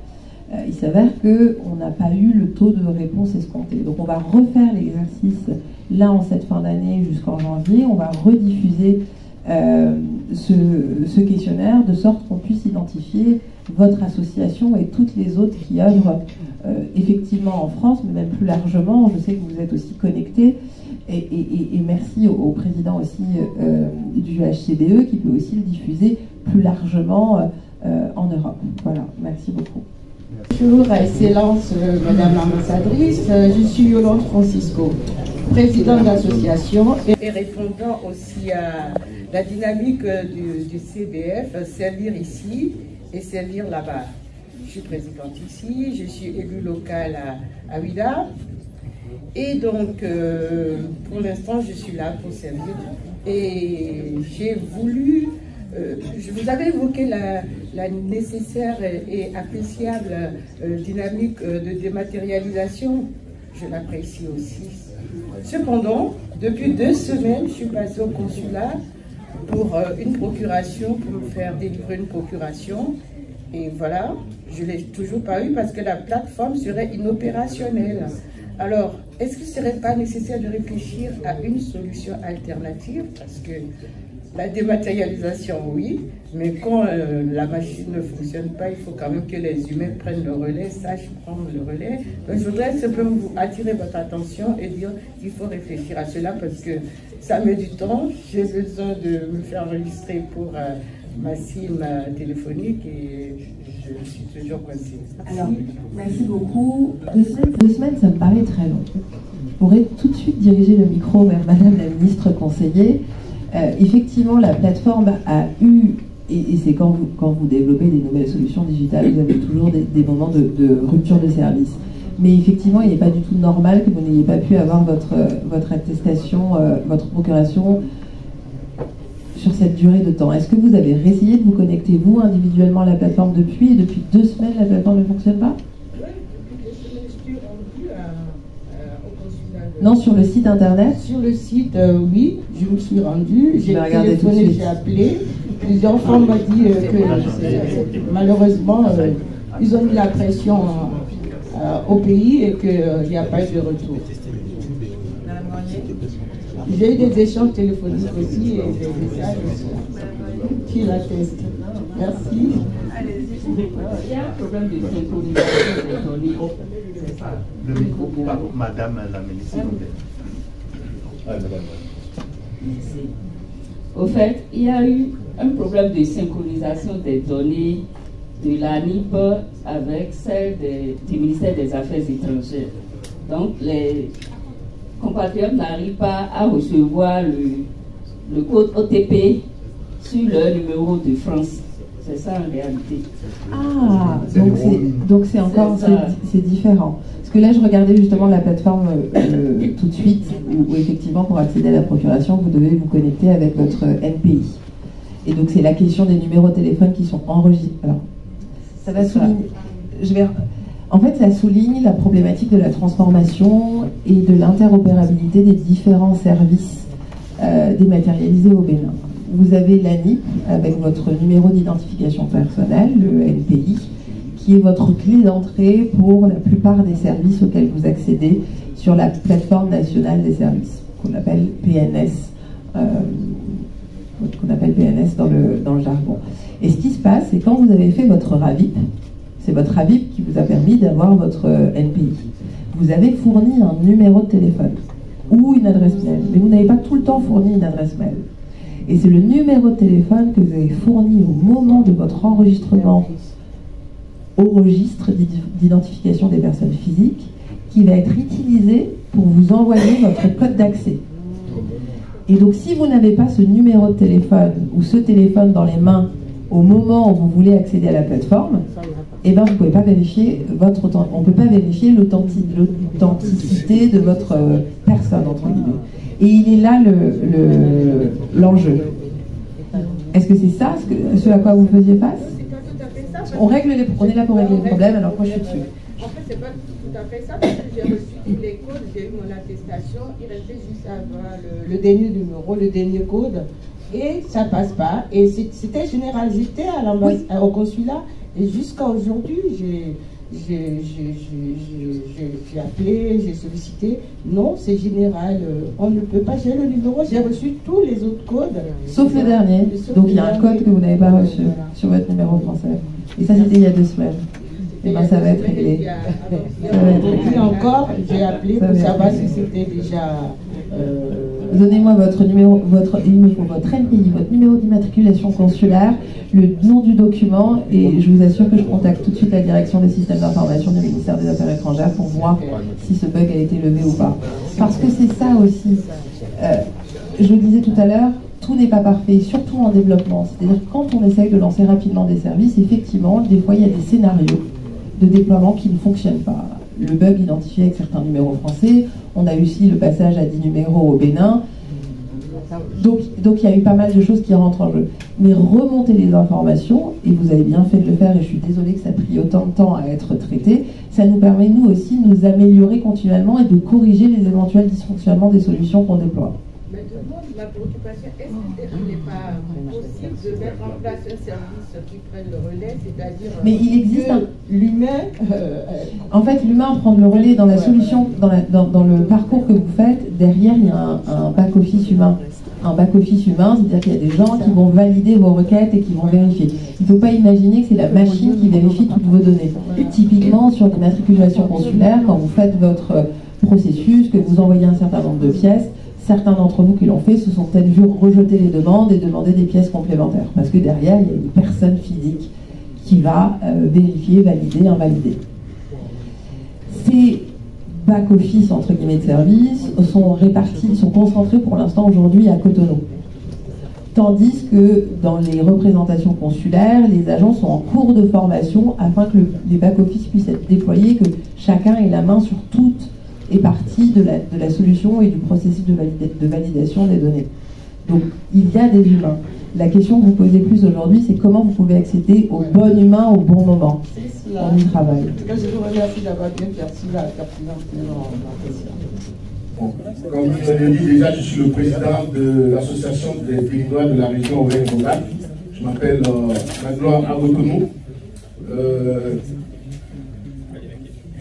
Il s'avère qu'on n'a pas eu le taux de réponse escompté. Donc on va refaire l'exercice là en cette fin d'année jusqu'en janvier. On va rediffuser ce questionnaire de sorte qu'on puisse identifier votre association et toutes les autres qui œuvrent effectivement en France, mais même plus largement. Je sais que vous êtes aussi connectés. Et merci au président aussi du HCBE qui peut aussi le diffuser plus largement en Europe. Voilà, merci beaucoup. Bonjour, Excellence, Madame l'ambassadrice, je suis Yolande Francisco. président de l'association et répondant aussi à la dynamique du CBF, servir ici et servir là-bas. Je suis présidente ici, je suis élue locale à Ouidah. Et donc, pour l'instant, je suis là pour servir. Et j'ai voulu... je vous avais évoqué la nécessaire et appréciable dynamique de dématérialisation. Je l'apprécie aussi. Cependant, depuis 2 semaines, je suis passée au consulat pour une procuration, pour me faire délivrer une procuration. Et voilà, je ne l'ai toujours pas eu parce que la plateforme serait inopérationnelle. Alors, est-ce que ce ne serait pas nécessaire de réfléchir à une solution alternative? Parce que la dématérialisation, oui, mais quand la machine ne fonctionne pas, il faut quand même que les humains prennent le relais, sachent prendre le relais. Donc, je voudrais simplement vous attirer votre attention et dire qu'il faut réfléchir à cela parce que ça met du temps. J'ai besoin de me faire enregistrer pour ma SIM téléphonique et je suis toujours coincée. Alors, merci beaucoup. 2 semaines, ça me paraît très long. Je pourrais tout de suite diriger le micro vers Madame la ministre conseiller. Effectivement, la plateforme a eu, et c'est quand vous développez des nouvelles solutions digitales, vous avez toujours des moments de rupture de service. Mais effectivement, il n'est pas du tout normal que vous n'ayez pas pu avoir votre attestation, votre procuration sur cette durée de temps. Est-ce que vous avez réessayé de vous connecter, vous, individuellement à la plateforme depuis, et depuis 2 semaines, la plateforme ne fonctionne pas? Oui, depuis 2 semaines, je suis rendue au consulat. Non, sur le site internet? Sur le site, oui, je me suis rendue, j'ai téléphoné, j'ai appelé. Plusieurs fois, on m'a dit que malheureusement, ils ont mis la pression au pays et qu'il n'y a pas eu de retour. J'ai eu des échanges téléphoniques aussi et des messages aussi qui l'attestent. Merci. Il y a un problème de synchronisation des données. Le micro pour Madame la ministre. Au fait, il y a eu un problème de synchronisation des données de l'ANIP avec celle du ministère des Affaires étrangères. Donc, les compatriotes n'arrivent pas à recevoir le code OTP sur leur numéro de France. C'est ça en réalité. Ah, donc c'est encore c'est différent. Parce que là, je regardais justement la plateforme tout de suite, où effectivement, pour accéder à la procuration, vous devez vous connecter avec votre NPI. Et donc, c'est la question des numéros de téléphone qui sont enregistrés. Alors, ça va souligner. En fait, ça souligne la problématique de la transformation et de l'interopérabilité des différents services dématérialisés au Bénin. Vous avez l'ANIP avec votre numéro d'identification personnelle, le NPI, qui est votre clé d'entrée pour la plupart des services auxquels vous accédez sur la plateforme nationale des services, qu'on appelle PNS, dans le jargon. Et ce qui se passe, c'est quand vous avez fait votre RAVIP, c'est votre RAVIP qui vous a permis d'avoir votre NPI. Vous avez fourni un numéro de téléphone ou une adresse mail, mais vous n'avez pas tout le temps fourni une adresse mail. Et c'est le numéro de téléphone que vous avez fourni au moment de votre enregistrement au registre d'identification des personnes physiques qui va être utilisé pour vous envoyer votre code d'accès. Et donc si vous n'avez pas ce numéro de téléphone ou ce téléphone dans les mains au moment où vous voulez accéder à la plateforme, eh ben, vous ne pouvez pas vérifier on ne peut pas vérifier l'authenticité de votre personne, entre guillemets. Et il est là l'enjeu. Est-ce que c'est ça ce à quoi vous faisiez face? On est là pour régler le problème, alors moi je suis dessus. En fait, c'est pas tout à fait ça, parce que j'ai reçu tous les codes, j'ai eu mon attestation, il restait juste à avoir le dernier numéro, le dernier code, et ça passe pas. Et c'était général, j'étais au consulat, et jusqu'à aujourd'hui, j'ai appelé, j'ai sollicité. Non, c'est général, on ne peut pas. J'ai le numéro, j'ai reçu tous les autres codes. Sauf le dernier. Donc il y a un code que vous n'avez pas reçu sur votre numéro français. Et ça, c'était il y a 2 semaines. Et bien, ça va être réglé. Et encore, j'ai appelé pour savoir si c'était déjà donnez-moi votre numéro, il me faut votre NPI, votre numéro d'immatriculation consulaire, le nom du document, et je vous assure que je contacte tout de suite la direction des systèmes d'information du ministère des Affaires étrangères pour voir si ce bug a été levé ou pas. Parce que c'est ça aussi. Je vous le disais tout à l'heure, tout n'est pas parfait, surtout en développement. C'est-à-dire que quand on essaye de lancer rapidement des services, effectivement, des fois, il y a des scénarios de déploiement qui ne fonctionnent pas. Le bug identifié avec certains numéros français, on a eu aussi le passage à 10 numéros au Bénin. Donc il y a eu pas mal de choses qui rentrent en jeu. Mais remonter les informations, et vous avez bien fait de le faire, et je suis désolée que ça a pris autant de temps à être traité, ça nous permet nous aussi de nous améliorer continuellement et de corriger les éventuels dysfonctionnements des solutions qu'on déploie. Maintenant, ma préoccupation, est-ce qu'il n'est pas possible de mettre en place un service qui prenne le relais, c'est-à-dire mais il existe l'humain en fait, l'humain prend le relais dans la solution, dans le parcours que vous faites. Derrière, il y a un back-office humain. Un back-office humain, c'est-à-dire qu'il y a des gens qui vont valider vos requêtes et qui vont vérifier. Il ne faut pas imaginer que c'est la machine qui vérifie toutes vos données. Typiquement, sur l'immatriculation consulaire, quand vous faites votre processus, que vous envoyez un certain nombre de pièces, certains d'entre vous qui l'ont fait se sont peut-être vus rejeter les demandes et demander des pièces complémentaires. Parce que derrière, il y a une personne physique qui va vérifier, valider, invalider. Ces back-office, entre guillemets, de services sont répartis, sont concentrés pour l'instant aujourd'hui à Cotonou. Tandis que dans les représentations consulaires, les agents sont en cours de formation afin que les back-office puissent être déployés, que chacun ait la main sur toute et partie de la solution et du processus de validation des données. Donc, il y a des humains. La question que vous posez plus aujourd'hui, c'est comment vous pouvez accéder au bon humain au bon moment. On y travaille. En tout cas, je vous remercie d'avoir bien perçu la pertinence de ma question. Bon, comme je l'ai dit déjà, je suis le président de l'association des Béninois de la région Auvergne-Rhône-Alpes. Je m'appelle Magloire Agotonou.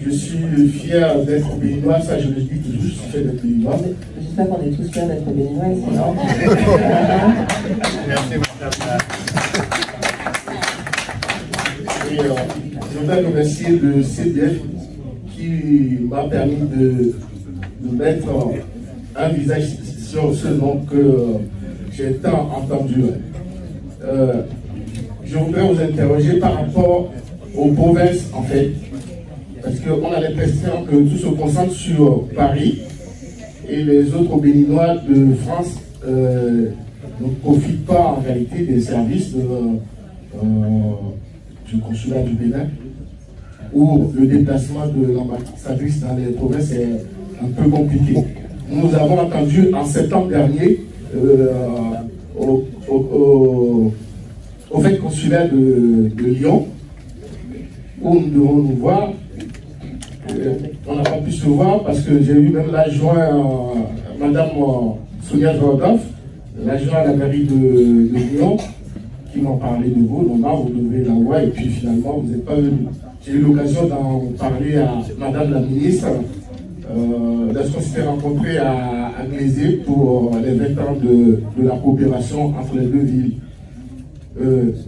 Je suis fier d'être béninois, ça je le dis toujours, je suis fier d'être béninois. J'espère qu'on est tous fiers d'être béninois ici, non? Merci, madame. Et je voudrais remercier le CBF qui m'a permis de mettre un visage sur ce nom que j'ai tant entendu. Je voudrais vous interroger par rapport aux provinces, en fait. Parce qu'on a l'impression que tout se concentre sur Paris et les autres Béninois de France ne profitent pas en réalité des services du consulat du Bénin, où le déplacement de l'ambassadrice dans les provinces est un peu compliqué. Nous avons entendu en septembre dernier au fait consulaire de Lyon, où nous devons nous voir. On n'a pas pu se voir parce que j'ai eu même l'adjoint, Madame Sonia Jordan, l'adjoint à la mairie de Lyon, qui m'ont parlé de vous. Donc là, vous devez la voir et puis finalement, vous n'êtes pas venu. J'ai eu l'occasion d'en parler à Madame la ministre lorsqu'on s'était rencontrés à Glazé pour les 20 ans de la coopération entre les deux villes.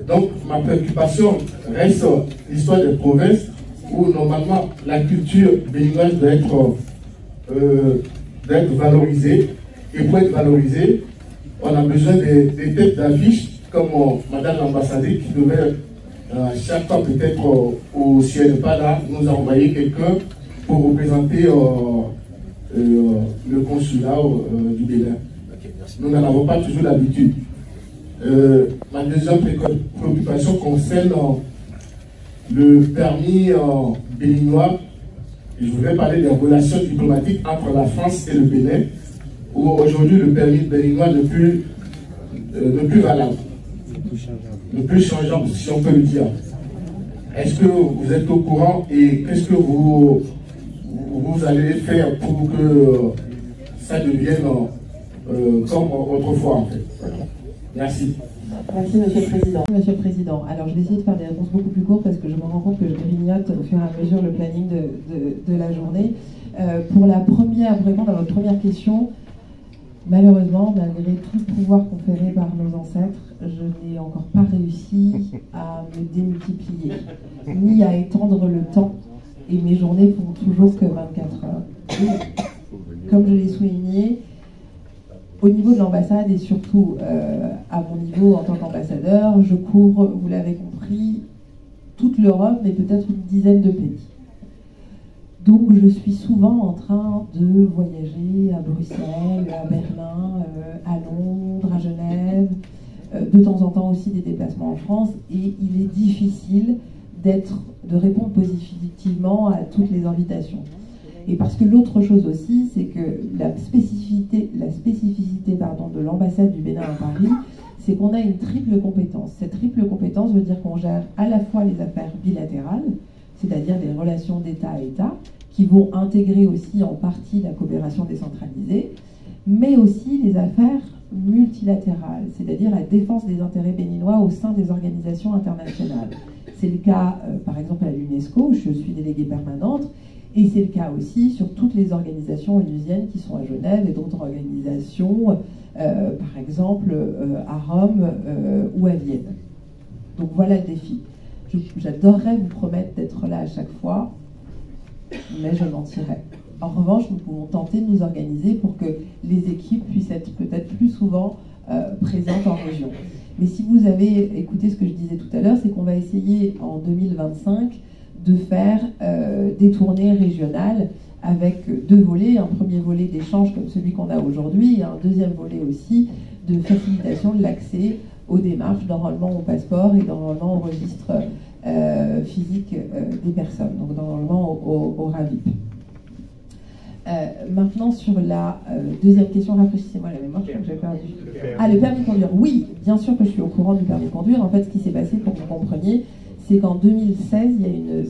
Donc, ma préoccupation reste l'histoire des provinces où normalement la culture béninoise doit être valorisée. Et pour être valorisée, on a besoin des têtes d'affiche comme Madame l'ambassadrice qui devait chaque fois peut-être si elle n'est pas là, nous envoyer quelqu'un pour représenter le consulat du Bénin. Nous n'en avons pas toujours l'habitude. Ma deuxième préoccupation concerne le permis béninois. Je voudrais parler des relations diplomatiques entre la France et le Bénin, où aujourd'hui le permis béninois n'est plus valable, ne plus changeant, si on peut le dire. Est-ce que vous êtes au courant et qu'est-ce que vous allez faire pour que ça devienne comme autrefois en fait? Merci. Merci, Monsieur le Président. Monsieur le Président, alors je vais essayer de faire des réponses beaucoup plus courtes parce que je me rends compte que je grignote au fur et à mesure le planning de la journée. Pour répondre à votre première question, malheureusement, malgré tout le pouvoir conféré par nos ancêtres, je n'ai encore pas réussi à me démultiplier, ni à étendre le temps, et mes journées font toujours que 24 heures. Et, comme je l'ai souligné, Au niveau de l'ambassade et surtout à mon niveau en tant qu'ambassadeur, je couvre, vous l'avez compris, toute l'Europe, mais peut-être une dizaine de pays. Donc je suis souvent en train de voyager à Bruxelles, à Berlin, à Londres, à Genève, de temps en temps aussi des déplacements en France, et il est difficile de répondre positivement à toutes les invitations. Et parce que l'autre chose aussi, c'est que la spécificité de l'ambassade du Bénin à Paris, c'est qu'on a une triple compétence. Cette triple compétence veut dire qu'on gère à la fois les affaires bilatérales, c'est-à-dire les relations d'État à État, qui vont intégrer aussi en partie la coopération décentralisée, mais aussi les affaires multilatérales, c'est-à-dire la défense des intérêts béninois au sein des organisations internationales. C'est le cas, par exemple, à l'UNESCO, où je suis déléguée permanente, et c'est le cas aussi sur toutes les organisations onusiennes qui sont à Genève et d'autres organisations, par exemple à Rome ou à Vienne. Donc voilà le défi. J'adorerais vous promettre d'être là à chaque fois, mais je mentirais. En revanche, nous pouvons tenter de nous organiser pour que les équipes puissent être peut-être plus souvent présentes en région. Mais si vous avez écouté ce que je disais tout à l'heure, c'est qu'on va essayer en 2025 de faire des tournées régionales avec deux volets. Un premier volet d'échange comme celui qu'on a aujourd'hui, et un deuxième volet aussi de facilitation de l'accès aux démarches d'enrôlement au passeport et d'enrôlement au registre physique des personnes, donc d'enrôlement au RAVIP. Maintenant, sur la deuxième question, rafraîchissez-moi la mémoire, je crois que j'ai perdu. Le permis de conduire. Oui, bien sûr que je suis au courant du permis de conduire. En fait, ce qui s'est passé, pour que vous compreniez, c'est qu'en 2016, il y a une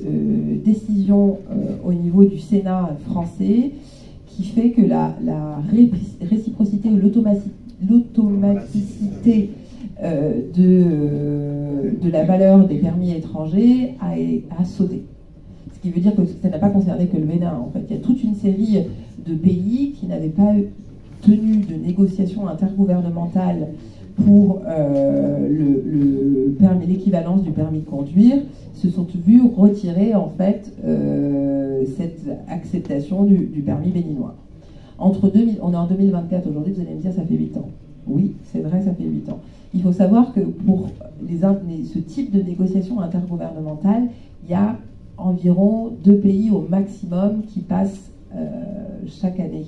décision au niveau du Sénat français qui fait que la réciprocité ou l'automaticité de la valeur des permis étrangers a sauté. Ce qui veut dire que ça n'a pas concerné que le Bénin. En fait, il y a toute une série de pays qui n'avaient pas tenu de négociations intergouvernementales pour l'équivalence du permis de conduire, se sont vus retirer en fait cette acceptation du permis béninois. On est en 2024 aujourd'hui, vous allez me dire ça fait 8 ans. Oui, c'est vrai, ça fait 8 ans. Il faut savoir que pour ce type de négociation intergouvernementale, il y a environ 2 pays au maximum qui passent chaque année.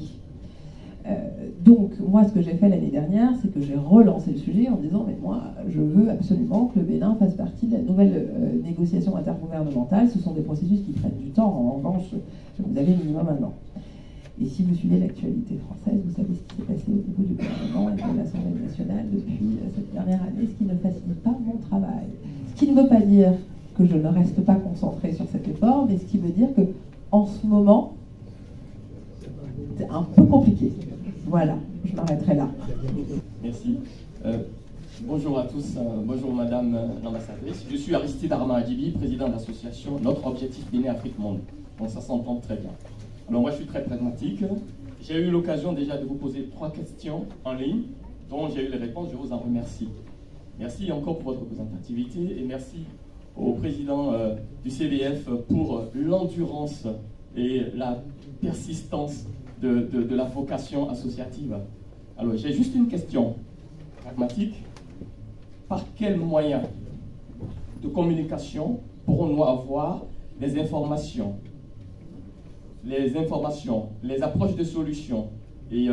Donc, moi, ce que j'ai fait l'année dernière, c'est que j'ai relancé le sujet en disant, mais moi, je veux absolument que le Bénin fasse partie de la nouvelle négociation intergouvernementale. Ce sont des processus qui prennent du temps. En revanche, vous avez minimum 1 an. Et si vous suivez l'actualité française, vous savez ce qui s'est passé au niveau du gouvernement et de l'Assemblée nationale depuis cette dernière année, ce qui ne facilite pas mon travail. Ce qui ne veut pas dire que je ne reste pas concentrée sur cet effort, mais ce qui veut dire que en ce moment, c'est un peu compliqué. Voilà, je m'arrêterai là. Merci. Bonjour à tous, bonjour Madame l'ambassadrice. Je suis Aristide Armand Adibi, président de l'association Notre Objectif Bénin Afrique Monde. Donc ça s'entend très bien. Alors moi je suis très pragmatique. J'ai eu l'occasion déjà de vous poser 3 questions en ligne, dont j'ai eu les réponses, je vous en remercie. Merci encore pour votre représentativité et merci au président du CBF pour l'endurance et la persistance de la vocation associative. Alors j'ai juste une question pragmatique. Par quels moyens de communication pourrons-nous avoir les informations, les approches de solutions et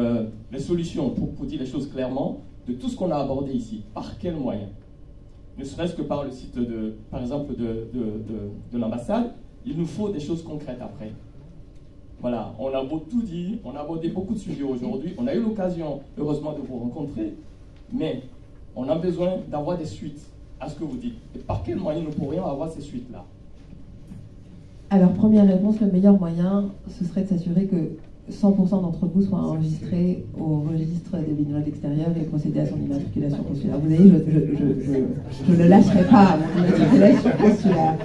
les solutions, pour dire les choses clairement, de tout ce qu'on a abordé ici? Par quels moyens? Ne serait-ce que par le site, par exemple, de l'ambassade, il nous faut des choses concrètes après. Voilà, on a beau tout dire, on a abordé beaucoup de sujets aujourd'hui, on a eu l'occasion, heureusement, de vous rencontrer, mais on a besoin d'avoir des suites à ce que vous dites. Et par quels moyens nous pourrions avoir ces suites-là? Alors, première réponse, le meilleur moyen, ce serait de s'assurer que 100% d'entre vous soient enregistrés au registre des Béninois de l'extérieur et procéder à son immatriculation consulaire. Vous voyez, je ne lâcherai pas mon immatriculation consulaire.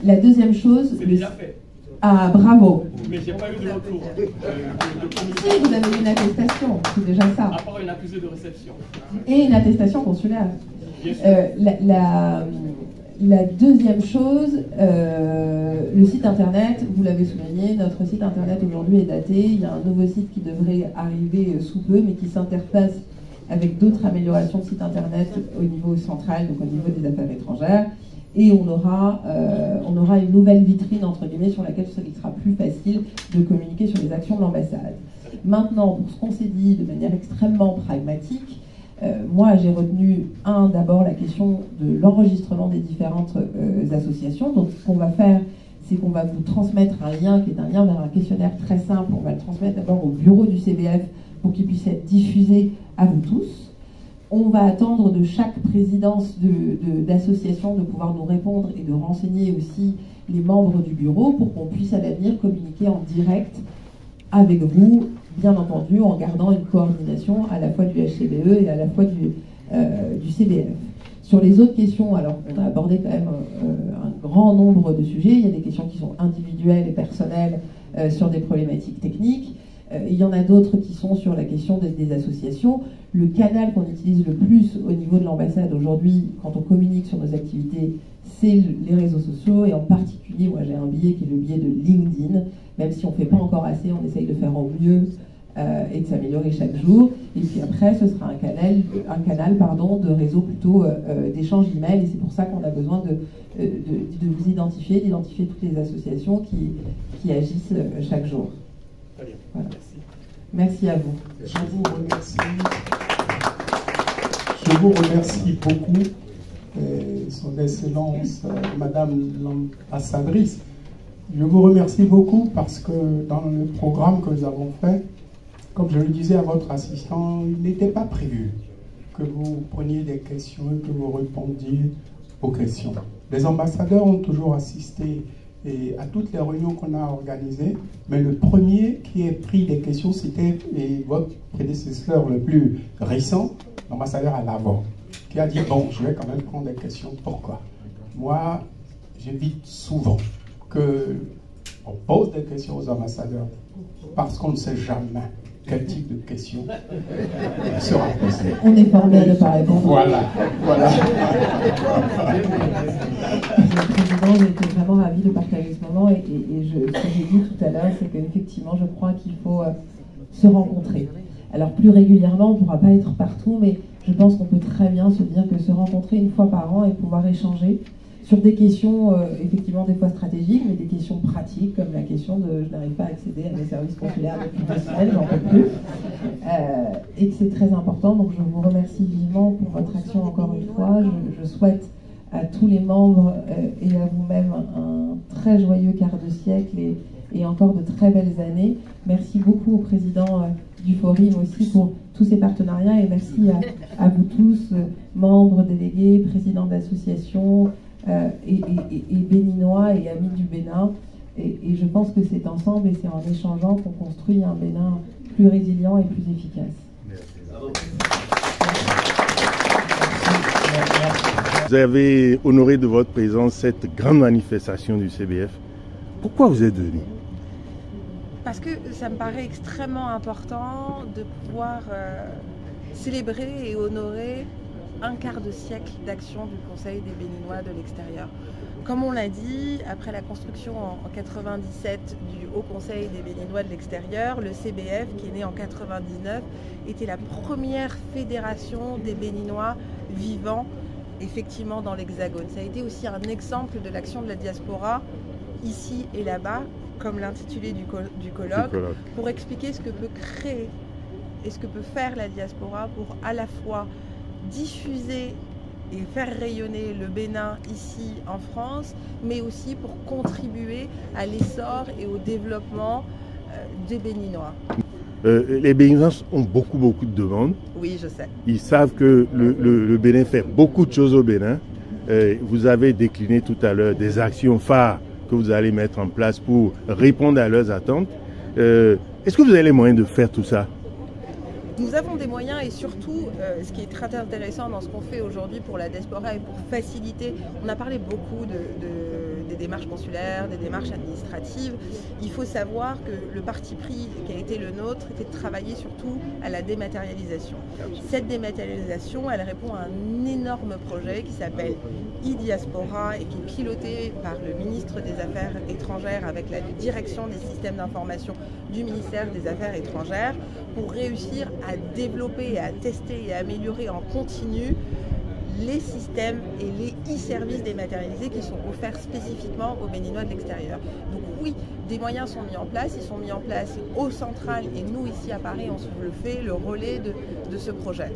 La deuxième chose... C'est déjà fait. Ah, bravo. Mais j'ai pas eu de retour. Si, vous avez une attestation, c'est déjà ça. À part une accusée de réception. Et une attestation consulaire. La deuxième chose, le site internet, vous l'avez souligné, notre site internet aujourd'hui est daté. Il y a un nouveau site qui devrait arriver sous peu, mais qui s'interface avec d'autres améliorations de site internet au niveau central, donc au niveau des affaires étrangères. Et on aura une nouvelle vitrine, entre guillemets, sur laquelle il sera plus facile de communiquer sur les actions de l'ambassade. Maintenant, pour ce qu'on s'est dit de manière extrêmement pragmatique, moi j'ai retenu, d'abord la question de l'enregistrement des différentes associations. Donc ce qu'on va faire, c'est qu'on va vous transmettre un lien qui est un lien vers un questionnaire très simple. On va le transmettre d'abord au bureau du CBF pour qu'il puisse être diffusé à vous tous. On va attendre de chaque présidence d'association de pouvoir nous répondre et de renseigner aussi les membres du bureau pour qu'on puisse à l'avenir communiquer en direct avec vous, bien entendu, en gardant une coordination à la fois du HCBE et à la fois du CBF. Sur les autres questions, alors on a abordé quand même un grand nombre de sujets. Il y a des questions qui sont individuelles et personnelles sur des problématiques techniques. Il y en a d'autres qui sont sur la question des associations. Le canal qu'on utilise le plus au niveau de l'ambassade aujourd'hui, quand on communique sur nos activités, c'est les réseaux sociaux, et en particulier, moi j'ai un biais qui est le biais de LinkedIn. Même si on ne fait pas encore assez, on essaye de faire au mieux et de s'améliorer chaque jour. Et puis après, ce sera un canal de réseau plutôt d'échange d'emails, et c'est pour ça qu'on a besoin de vous d'identifier toutes les associations qui agissent chaque jour. Très bien. Voilà. Merci à vous. Je vous remercie. Je vous remercie beaucoup, Son Excellence, Madame l'ambassadrice. Je vous remercie beaucoup parce que dans le programme que nous avons fait, comme je le disais à votre assistant, il n'était pas prévu que vous preniez des questions et que vous répondiez aux questions. Les ambassadeurs ont toujours assisté à toutes les réunions qu'on a organisées, mais le premier qui a pris des questions, c'était votre prédécesseur le plus récent, l'ambassadeur à l'avant, qui a dit « Bon, je vais quand même prendre des questions. Pourquoi ?» Moi, j'évite souvent qu'on pose des questions aux ambassadeurs parce qu'on ne sait jamais quel type de questions sera posée. On est formé à ne pas répondre. Voilà. Le président, j'étais vraiment ravie de partager ce moment, et ce que j'ai dit tout à l'heure, c'est qu'effectivement, je crois qu'il faut se rencontrer. Alors plus régulièrement, on ne pourra pas être partout, mais je pense qu'on peut très bien se dire que se rencontrer une fois par an et pouvoir échanger sur des questions, effectivement, des fois stratégiques, mais des questions pratiques, comme la question de « je n'arrive pas à accéder à mes services consulaires depuis 2 semaines, j'en peux plus », et que c'est très important. Donc je vous remercie vivement pour votre action encore une fois. Je souhaite à tous les membres et à vous-même un très joyeux quart de siècle et encore de très belles années. Merci beaucoup au président du Forum aussi pour tous ces partenariats, et merci à vous tous, membres, délégués, présidents d'associations, et béninois et amis du Bénin, et je pense que c'est ensemble et c'est en échangeant qu'on construit un Bénin plus résilient et plus efficace. Vous avez honoré de votre présence cette grande manifestation du CBF. Pourquoi vous êtes venu? Parce que ça me paraît extrêmement important de pouvoir célébrer et honorer un quart de siècle d'action du Conseil des Béninois de l'extérieur. Comme on l'a dit, après la construction en 97 du Haut Conseil des Béninois de l'extérieur, le CBF, qui est né en 99, était la première fédération des Béninois vivant effectivement dans l'Hexagone. Ça a été aussi un exemple de l'action de la diaspora ici et là-bas, comme l'intitulé du colloque, pour expliquer ce que peut créer et ce que peut faire la diaspora pour à la fois diffuser et faire rayonner le Bénin ici en France, mais aussi pour contribuer à l'essor et au développement des Béninois. Les Béninois ont beaucoup de demandes. Oui, je sais. Ils savent que le Bénin fait beaucoup de choses au Bénin. Vous avez décliné tout à l'heure des actions phares que vous allez mettre en place pour répondre à leurs attentes. Est-ce que vous avez les moyens de faire tout ça? Nous avons des moyens, et surtout, ce qui est très intéressant dans ce qu'on fait aujourd'hui pour la diaspora et pour faciliter, on a parlé beaucoup des démarches consulaires, des démarches administratives. Il faut savoir que le parti pris qui a été le nôtre était de travailler surtout à la dématérialisation. Cette dématérialisation, elle répond à un énorme projet qui s'appelle e-Diaspora et qui est piloté par le ministre des Affaires étrangères avec la direction des systèmes d'information du ministère des Affaires étrangères pour réussir à développer et à tester et à améliorer en continu les systèmes et les e-services dématérialisés qui sont offerts spécifiquement aux Béninois de l'extérieur. Donc oui, des moyens sont mis en place, ils sont mis en place au central et nous ici à Paris on se le fait le relais de ce projet.